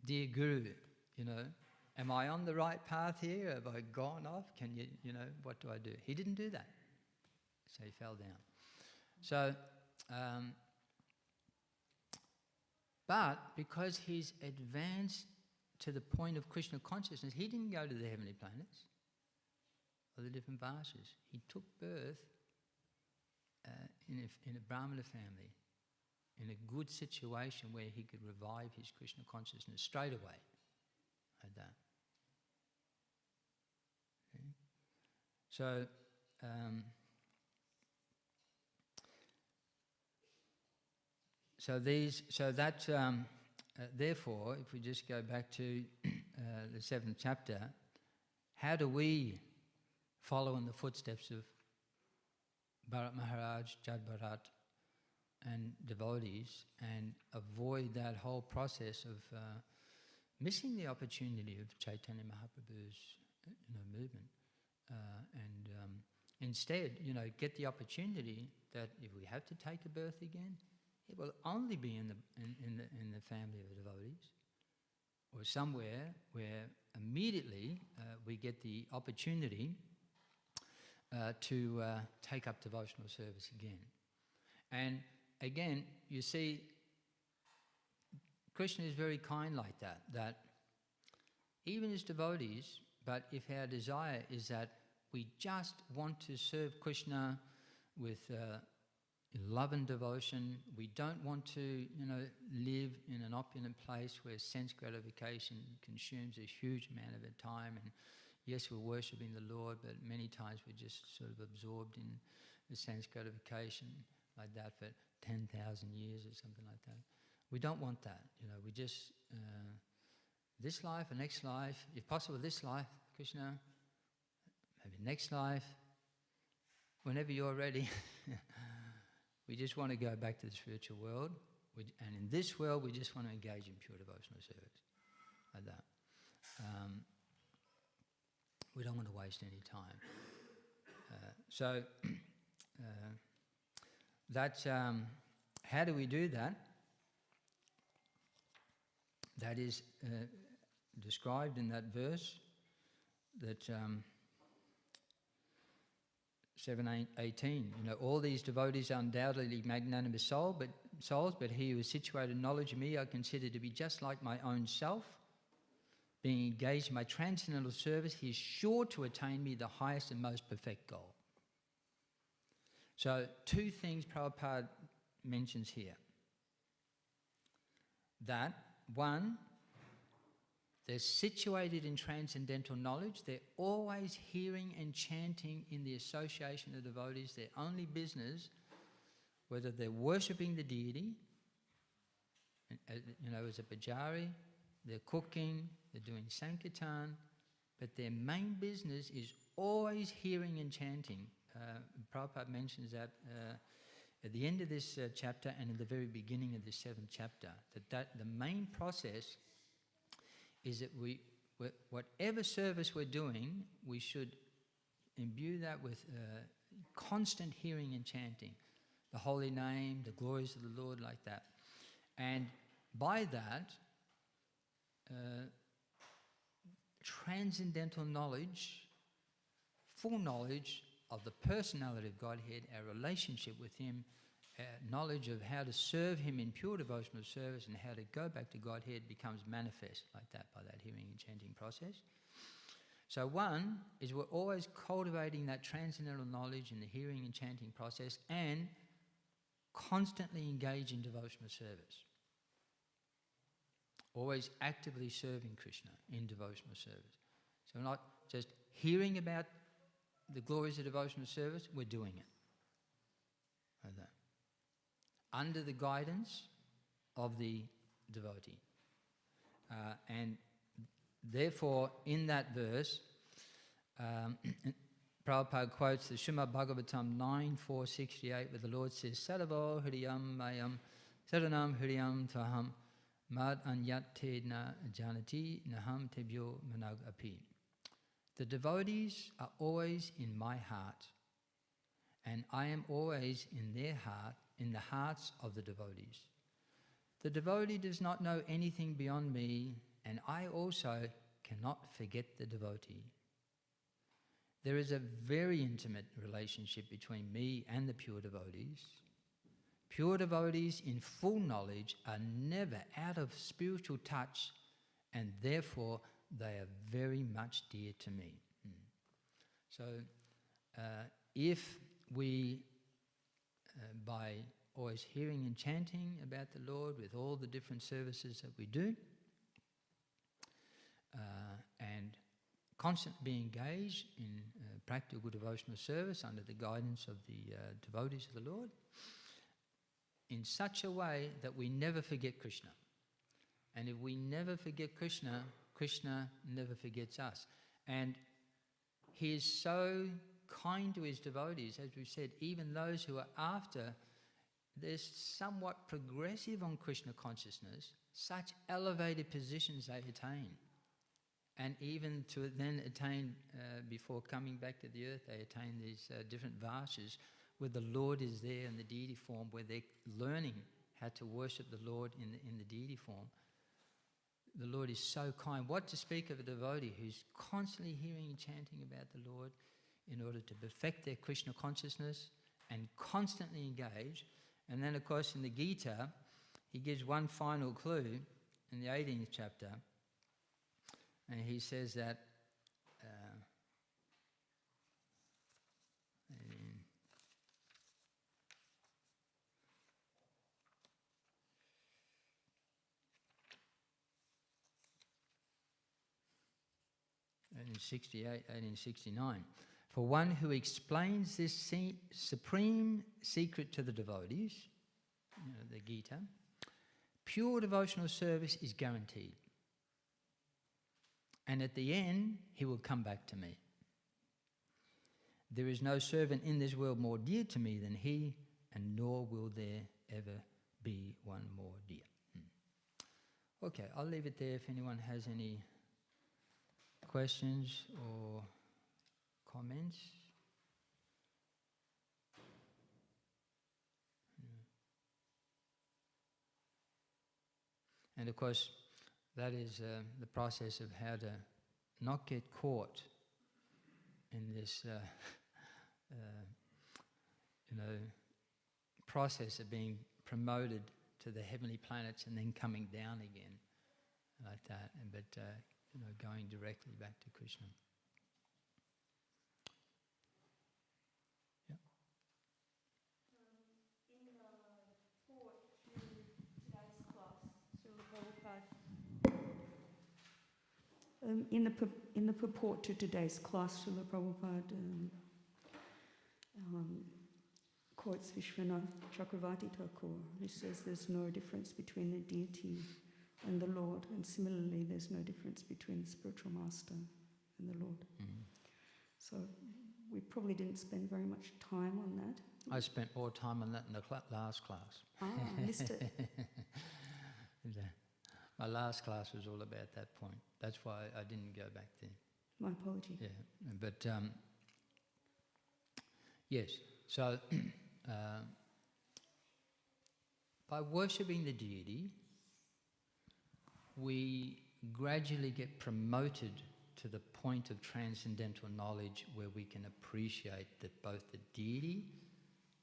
[SPEAKER 1] dear Guru, am I on the right path here? Have I gone off? Can you, what do I do? He didn't do that. So he fell down. So, but because he's advanced to the point of Krishna consciousness, he didn't go to the heavenly planets or the different Varshas. He took birth in a Brahmana family, in a good situation where he could revive his Krishna consciousness straight away, like that. Okay. So, therefore, if we just go back to the 7th chapter, how do we follow in the footsteps of Bharat Maharaj, Jad Bharat, and devotees, and avoid that whole process of missing the opportunity of Chaitanya Mahaprabhu's movement, and instead, get the opportunity that if we have to take a birth again, it will only be in the family of devotees, or somewhere where immediately we get the opportunity to take up devotional service again. And again, you see, Krishna is very kind like that, that even as devotees, but if our desire is that we just want to serve Krishna with love and devotion, we don't want to, live in an opulent place where sense gratification consumes a huge amount of our time, and yes, we're worshipping the Lord, but many times we're just sort of absorbed in the sense gratification like that for 10,000 years or something like that. We don't want that, we just, this life or next life, if possible this life, Krishna, maybe next life, whenever you're ready. We just want to go back to the spiritual world, and in this world we just want to engage in pure devotional service, like that. We don't want to waste any time. So that's how do we do that? That is described in that verse, that 7:18. All these devotees are undoubtedly magnanimous souls, but he who is situated in knowledge of me I consider to be just like my own self. Being engaged in my transcendental service, he is sure to attain me, the highest and most perfect goal. So 2 things Prabhupada mentions here. That, 1, they're situated in transcendental knowledge. They're always hearing and chanting in the association of devotees. Their only business, whether they're worshipping the deity, as a pujari, they're cooking, they're doing sankirtan, but their main business is always hearing and chanting. Prabhupada mentions that at the end of this chapter and in the very beginning of this 7th chapter, that the main process is that whatever service we're doing, we should imbue that with constant hearing and chanting, the holy name, the glories of the Lord, like that. And by that, transcendental knowledge, full knowledge of the personality of Godhead, our relationship with Him, knowledge of how to serve Him in pure devotional service and how to go back to Godhead becomes manifest like that by that hearing and chanting process. So 1 is we're always cultivating that transcendental knowledge in the hearing and chanting process and constantly engage in devotional service. Always actively serving Krishna in devotional service. So we're not just hearing about the glories of devotional service, we're doing it. Like that. Under the guidance of the devotee. And therefore, in that verse, Prabhupada quotes the Śrīmad Bhāgavatam 9:468, where the Lord says, Saravo Hriyam Mayam Saranam Hriyam Tvaham Mad Anyat Te Na Janati Naham Tebyo Manag Api. The devotees are always in my heart, and I am always in their heart, in the hearts of the devotees. The devotee does not know anything beyond me, and I also cannot forget the devotee. There is a very intimate relationship between me and the pure devotees. Pure devotees in full knowledge are never out of spiritual touch, and therefore they are very much dear to me. So if we, by always hearing and chanting about the Lord with all the different services that we do, and constantly be engaged in practical devotional service under the guidance of the devotees of the Lord, in such a way that we never forget Krishna. And if we never forget Krishna, Krishna never forgets us. And He is so kind to His devotees, as we've said, even those who are after, they're somewhat progressive on Krishna consciousness, such elevated positions they attain. And even to then attain, before coming back to the earth, they attain these different varsas where the Lord is there in the deity form, where they're learning how to worship the Lord in the deity form. the Lord is so kind. What to speak of a devotee who's constantly hearing and chanting about the Lord in order to perfect their Krishna consciousness and constantly engage. And then, of course, in the Gita, he gives one final clue in the 18th chapter, and he says that in 1869, for one who explains this supreme secret to the devotees, the Gita, pure devotional service is guaranteed. And at the end, he will come back to me. There is no servant in this world more dear to me than he, and nor will there ever be one more dear. Okay, I'll leave it there if anyone has any questions or comments. And of course, that is the process of how to not get caught in this, process of being promoted to the heavenly planets and then coming down again, like that. But going directly back to Krishna. Yeah.
[SPEAKER 2] In the report to today's class, Srila Prabhupada, in the purport to today's class, Srila Prabhupada quotes Vishwanath Chakravarti Thakur, who says there's no difference between the deity and the Lord, and similarly there's no difference between the spiritual master and the Lord. So we probably didn't spend very much time on that.
[SPEAKER 1] I spent more time on that in the last class.
[SPEAKER 2] I missed it.
[SPEAKER 1] My last class was all about that point. That's why I didn't go back there.
[SPEAKER 2] My apology.
[SPEAKER 1] Yeah, but yes, so by worshipping the deity, we gradually get promoted to the point of transcendental knowledge where we can appreciate that both the deity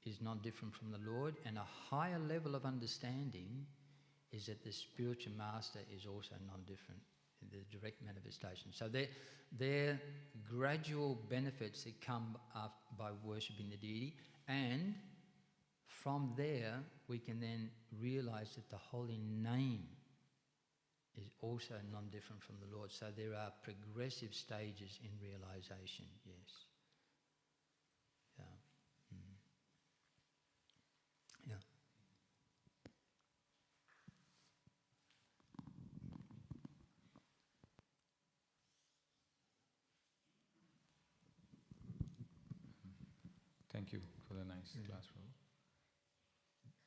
[SPEAKER 1] is not different from the Lord, and a higher level of understanding is that the spiritual master is also non-different in the direct manifestation. So they're gradual benefits that come up by worshipping the deity, and from there we can then realize that the holy name is also non-different from the Lord. So there are progressive stages in realization, yes. Yeah. Yeah.
[SPEAKER 3] Thank you for the nice class, Prabhu.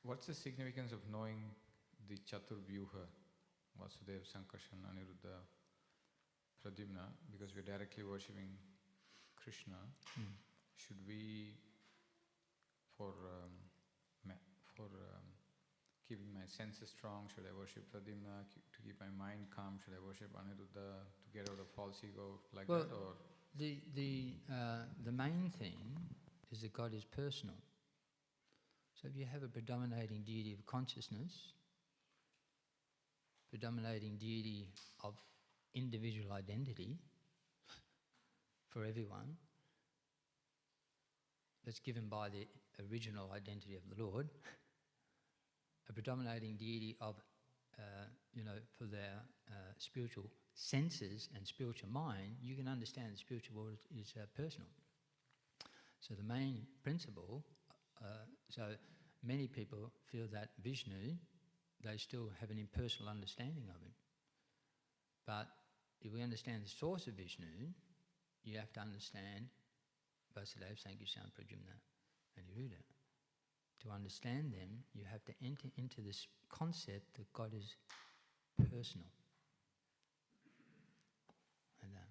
[SPEAKER 3] What's the significance of knowing the Chaturvyuha, Vasudev, Sankarshan, Aniruddha, Pradyumna, because we're directly worshipping Krishna? Should we, for keeping my senses strong, should I worship Pradyumna? To keep my mind calm, should I worship Aniruddha to get out of false ego, like that? Or
[SPEAKER 1] the main thing is that God is personal. So if you have a predominating deity of consciousness, predominating deity of individual identity for everyone, that's given by the original identity of the Lord, a predominating deity of, for their spiritual senses and spiritual mind, you can understand the spiritual world is personal. So the main principle, so many people feel that Vishnu, they still have an impersonal understanding of him. But if we understand the source of Vishnu, you have to understand Vasudev, Sankarshan, Pradyumna and Aniruddha. To understand them, you have to enter into this concept that God is personal. And that.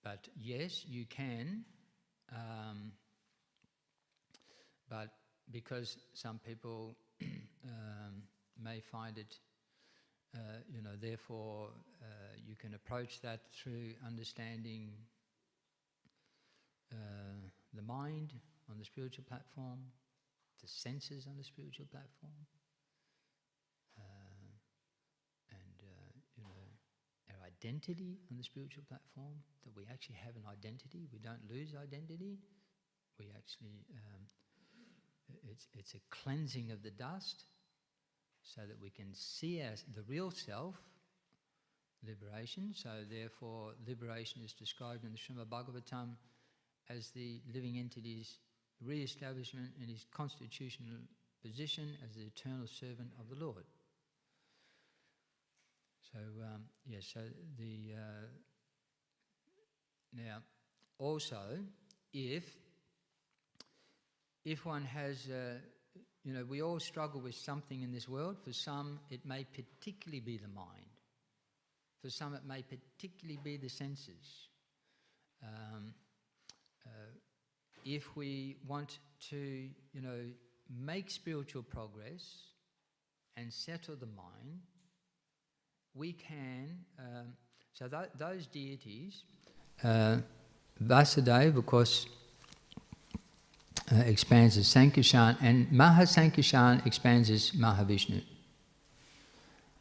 [SPEAKER 1] But yes, you can, but because some people may find it, therefore you can approach that through understanding the mind on the spiritual platform, the senses on the spiritual platform, our identity on the spiritual platform, that we actually have an identity, we don't lose identity, we actually, it's a cleansing of the dust so that we can see the real self, liberation. So therefore liberation is described in the Śrīmad Bhāgavatam as the living entity's re-establishment in his constitutional position as the eternal servant of the Lord. So now also if one has we all struggle with something in this world. For some it may particularly be the mind, for some it may particularly be the senses. If we want to make spiritual progress and settle the mind, we can, those deities, Vasudeva, of course, expands as Sankirtan, and Mahasankirtan expands as Mahavishnu.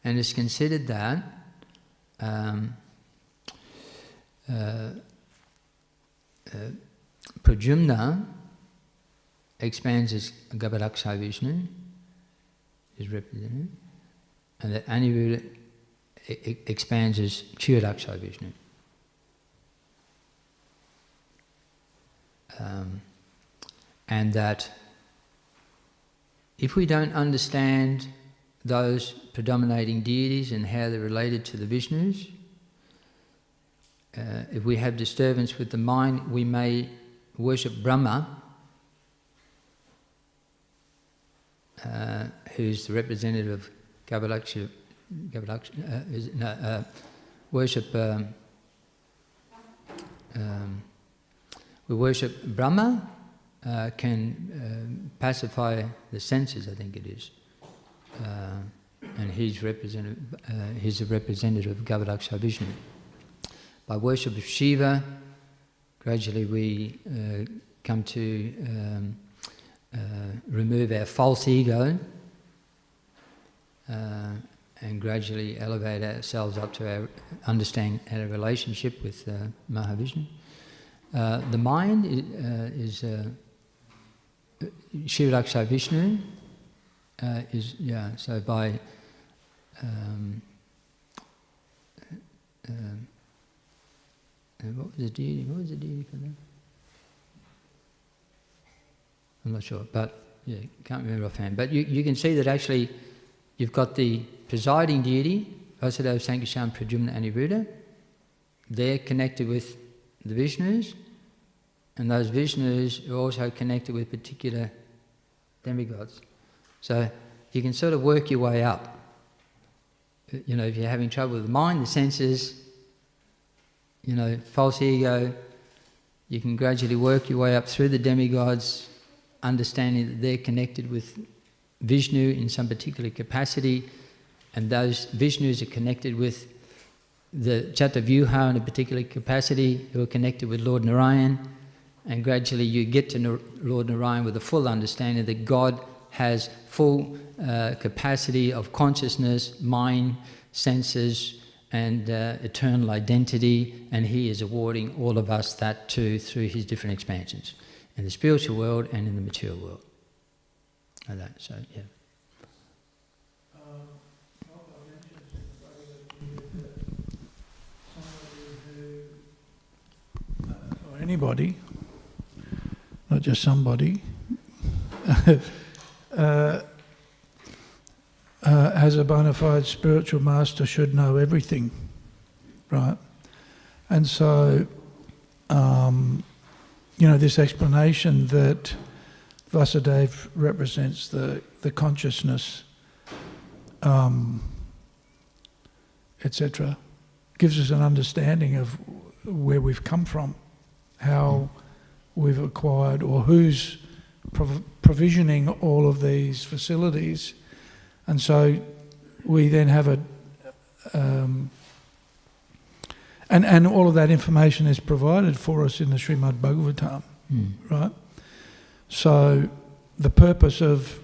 [SPEAKER 1] And it's considered that Pradyumna expands as Garbhodakṣaya Vishnu, is represented, and that Aniruddha expands as Kshirodakṣaya Vishnu. And that if we don't understand those predominating deities and how they're related to the Vishnus, if we have disturbance with the mind, we may worship Brahma, who's the representative of Garbhodakṣaya, we worship Brahma, can pacify the senses, I think it is, and he's a representative of Garbhodakṣaya Vishnu. By worship of Shiva, gradually we come to remove our false ego and gradually elevate ourselves up to our understanding and a relationship with Mahavishnu. The mind is Kshirodakṣaya Vishnu so by what was the deity for that? I'm not sure, but can't remember offhand. But you can see that actually you've got the presiding deity, Vasudeva, Sankirtan, Pradyumna, Aniruddha. They're connected with the Vishnus, and those Vishnus are also connected with particular demigods. So you can sort of work your way up. If you're having trouble with the mind, the senses, false ego, you can gradually work your way up through the demigods, understanding that they're connected with Vishnu in some particular capacity, and those Vishnus are connected with the Chatavyuha in a particular capacity, who are connected with Lord Narayan, and gradually you get to Lord Narayan with a full understanding that God has full capacity of consciousness, mind, senses, and eternal identity, and he is awarding all of us that too through his different expansions in the spiritual world and in the material world. Like that, so yeah.
[SPEAKER 4] Or anybody, not just somebody, as a bona fide spiritual master should know everything, right? And so, this explanation that Vasudeva represents the consciousness, etc., gives us an understanding of where we've come from, how we've acquired, or who's provisioning all of these facilities And so we then have and all of that information is provided for us in the Śrīmad Bhāgavatam, right? So the purpose of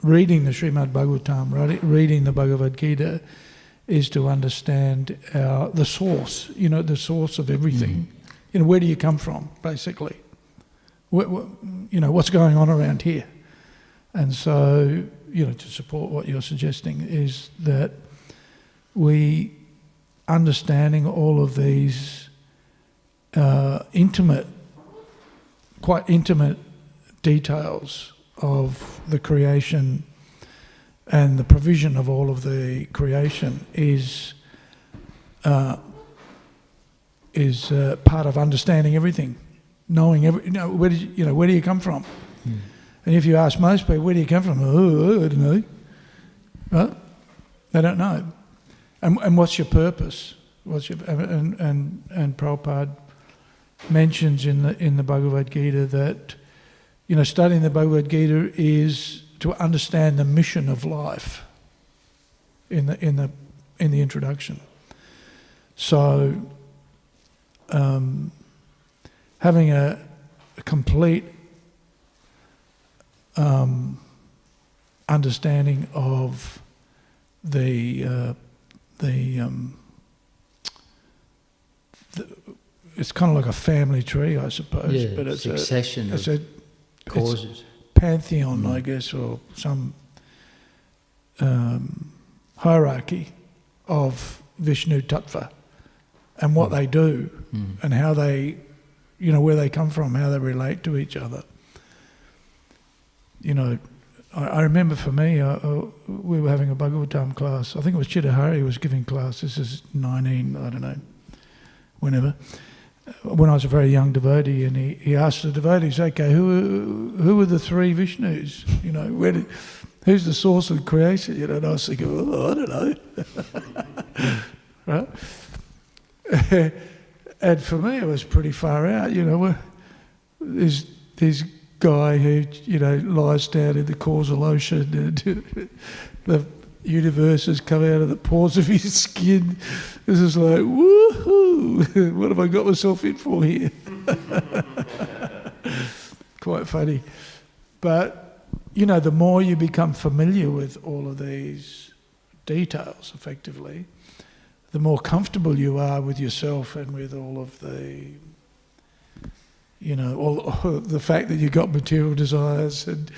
[SPEAKER 4] reading the Śrīmad Bhāgavatam, reading the Bhagavad Gita, is to understand the source, the source of everything. Where do you come from, basically? What's going on around here? And so, to support what you're suggesting is that we, understanding all of these quite intimate details of the creation and the provision of all of the creation is part of understanding everything, knowing where do you come from? And if you ask most people, where do you come from? Oh, I don't know. Right? They don't know. And what's your purpose? And Prabhupada mentions in the Bhagavad Gita that studying the Bhagavad Gita is to understand the mission of life. In the introduction, so having a complete understanding of it's kind of like a family tree, I suppose, but it's
[SPEAKER 1] succession of causes.
[SPEAKER 4] It's pantheon, I guess, or some hierarchy of Vishnu Tattva and what they do and how they, where they come from, how they relate to each other. I remember for me, we were having a Bhagavatam class. I think it was Hare was giving class. This is 19, I don't know, whenever. When I was a very young devotee, and he asked the devotees, okay, who are the three Vishnus? Who's the source of creation? And I was thinking, I don't know. Right? And for me, it was pretty far out. There's this guy who, lies down in the causal ocean, and the universe has come out of the pores of his skin. This is like, woohoo! What have I got myself in for here? Quite funny. But, the more you become familiar with all of these details, effectively, the more comfortable you are with yourself and with all of all the fact that you've got material desires and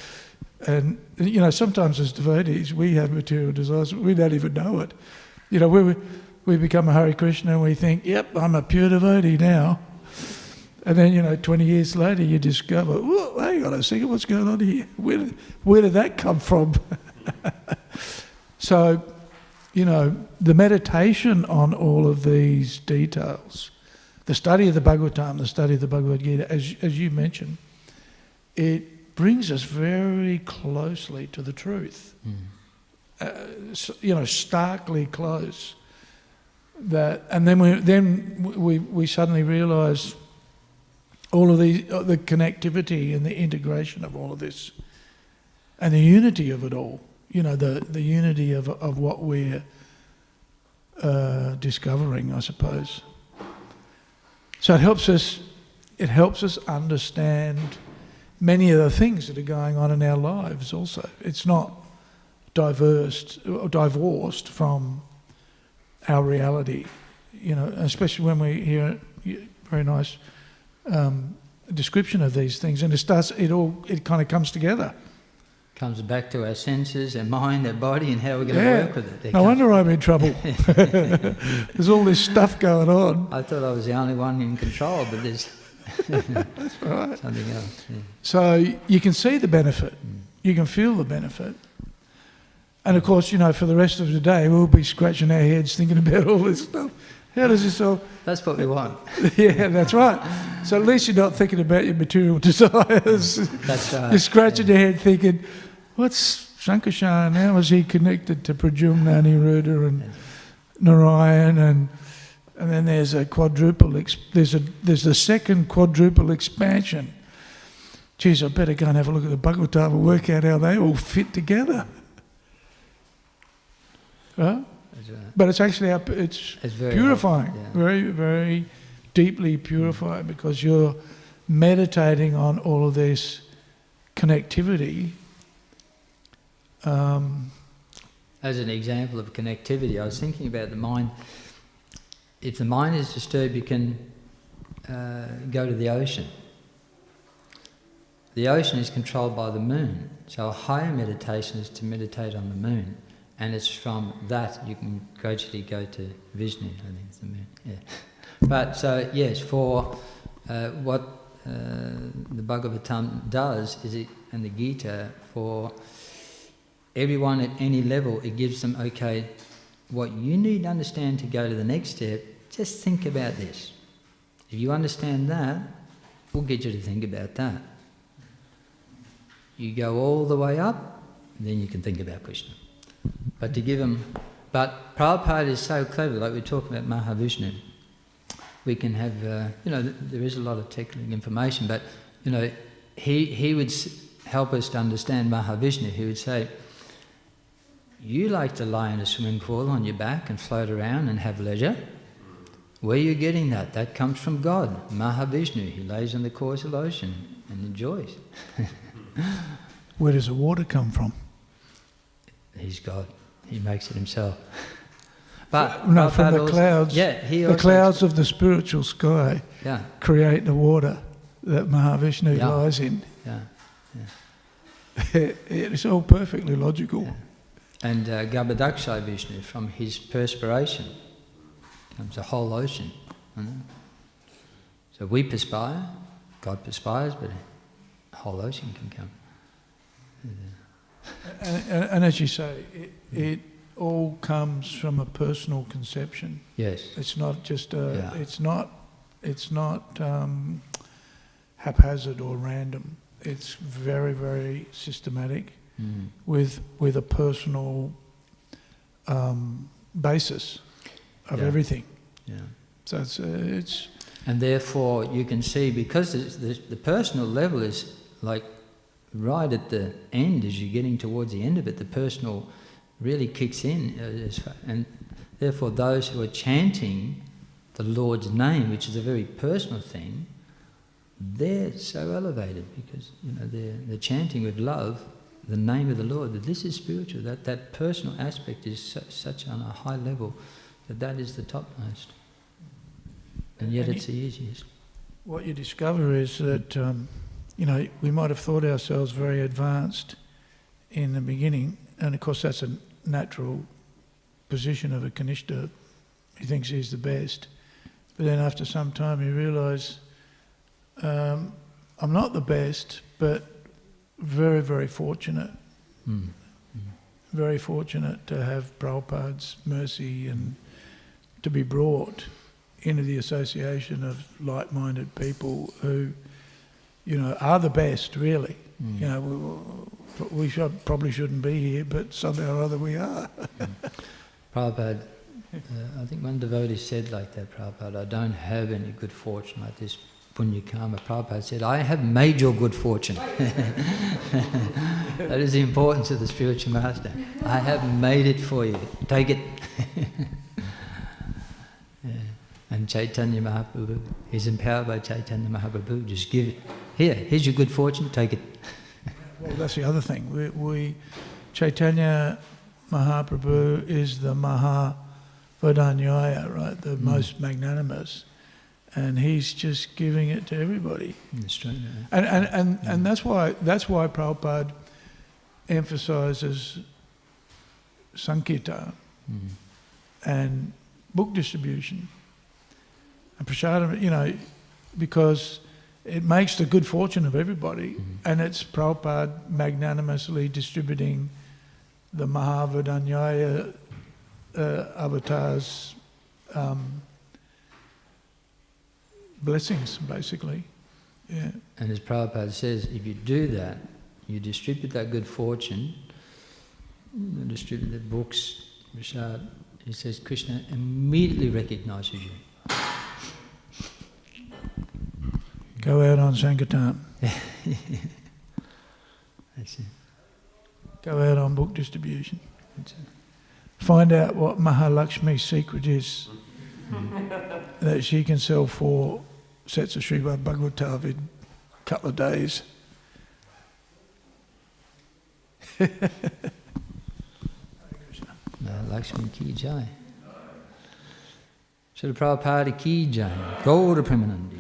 [SPEAKER 4] sometimes as devotees we have material desires, we don't even know it. We become a Hare Krishna and we think, yep, I'm a pure devotee now. And then, 20 years later you discover, whoa, hang on a second, what's going on here? Where did that come from? So, the meditation on all of these details, the study of the Bhagavatam, the study of the Bhagavad Gita, as you mentioned, it brings us very closely to the truth. Starkly close. And then we suddenly realise all of the connectivity and the integration of all of this, and the unity of it all. The unity of what we're discovering, I suppose. So it helps us understand many of the things that are going on in our lives also. It's not divorced from our reality, especially when we hear a very nice description of these things, and it kind of comes together.
[SPEAKER 1] Comes back to our senses, our mind, our body, and how we're going to work with it.
[SPEAKER 4] No wonder I'm in trouble. There's all this stuff going on.
[SPEAKER 1] I thought I was the only one in control, but there's
[SPEAKER 4] That's right.
[SPEAKER 1] something else. Yeah.
[SPEAKER 4] So you can see the benefit. You can feel the benefit. And of course, for the rest of the day, we'll be scratching our heads thinking about all this stuff. How does this all...
[SPEAKER 1] That's what we want.
[SPEAKER 4] Yeah, that's right. So at least you're not thinking about your material desires.
[SPEAKER 1] That's right.
[SPEAKER 4] You're scratching your head thinking, what's Sankarshan? How is he connected to Pradyumna, Aniruddha and Narayan? And then there's a quadruple... There's the second quadruple expansion. Geez, I better go and have a look at the Bhagavatam and work out how they all fit together. Right?
[SPEAKER 1] That's right.
[SPEAKER 4] But it's actually it's
[SPEAKER 1] very
[SPEAKER 4] purifying,
[SPEAKER 1] helpful, yeah.
[SPEAKER 4] very, very deeply purifying, because you're meditating on all of this connectivity.
[SPEAKER 1] As an example of connectivity, I was thinking about the mind. If the mind is disturbed, you can go to the ocean. The ocean is controlled by the moon, so a higher meditation is to meditate on the moon, and it's from that you can gradually go to Vishnu, I think it's the moon, yeah. But so, yes, for what the Bhagavatam does, and the Gita, for everyone at any level, it gives them, okay, what you need to understand to go to the next step, just think about this. If you understand that, we'll get you to think about that. You go all the way up, then you can think about Krishna. But to give them, but Prabhupada is so clever, like we're talking about Mahavishnu. We can have, there is a lot of technical information, but, he would help us to understand Mahavishnu. He would say, you like to lie in a swimming pool on your back and float around and have leisure. Where are you getting that? That comes from God, Mahavishnu. He lays on the causal ocean and enjoys.
[SPEAKER 4] Where does the water come from?
[SPEAKER 1] He's God. He makes it himself. But
[SPEAKER 4] no, from the clouds.
[SPEAKER 1] Yeah,
[SPEAKER 4] the clouds of the spiritual sky create the water that Mahavishnu lies in.
[SPEAKER 1] Yeah.
[SPEAKER 4] It's all perfectly logical.
[SPEAKER 1] Yeah. And Garbhadakshay Vishnu, from his perspiration comes a whole ocean. So we perspire, God perspires, but a whole ocean can come.
[SPEAKER 4] And as you say, it all comes from a personal conception.
[SPEAKER 1] Yes.
[SPEAKER 4] It's not just it's not haphazard or random. It's very, very systematic with a personal basis of everything.
[SPEAKER 1] Yeah.
[SPEAKER 4] So it's
[SPEAKER 1] and therefore you can see, because the personal level is like right at the end, as you're getting towards the end of it, the personal really kicks in, and therefore those who are chanting the Lord's name, which is a very personal thing, they're so elevated because they're chanting with love the name of the Lord. That this is spiritual. That personal aspect is such on a high level that is the topmost, and yet it's the easiest.
[SPEAKER 4] What you discover is that we might have thought ourselves very advanced in the beginning, and of course that's a natural position of a Kanishta. He thinks he's the best, but then after some time you realise I'm not the best, but very, very fortunate. Very fortunate to have Prabhupada's mercy and to be brought into the association of like-minded people who, are the best, really. We probably shouldn't be here, but somehow or other we are.
[SPEAKER 1] Prabhupada, I think one devotee said like that, Prabhupada, I don't have any good fortune like this punya karma. Prabhupada said, I have made your good fortune. That is the importance of the spiritual master. I have made it for you. Take it. And Chaitanya Mahaprabhu, he's empowered by Chaitanya Mahaprabhu. Just give it. Here's your good fortune, take it.
[SPEAKER 4] Well, that's the other thing. We Chaitanya Mahaprabhu is the Founder-Acharya, right? The most magnanimous. And he's just giving it to everybody.
[SPEAKER 1] That's true.
[SPEAKER 4] And that's why Prabhupada emphasises Sankirtan and book distribution and prasadam, because it makes the good fortune of everybody, and it's Prabhupada magnanimously distributing the Founder-Acharya avatars' blessings, basically. Yeah.
[SPEAKER 1] And as Prabhupada says, if you do that, you distribute that good fortune, you distribute the books, prasad, he says Krishna immediately recognises you.
[SPEAKER 4] Go out on Sankirtan.
[SPEAKER 1] That's it.
[SPEAKER 4] Go out on book distribution. Find out what Mahalakshmi's secret is. That she can sell 4 sets of Śrīmad Bhāgavatam in a couple of days.
[SPEAKER 1] Lakshmi ki jai. Srila Prabhupada ki jai. Gaura Premanandi.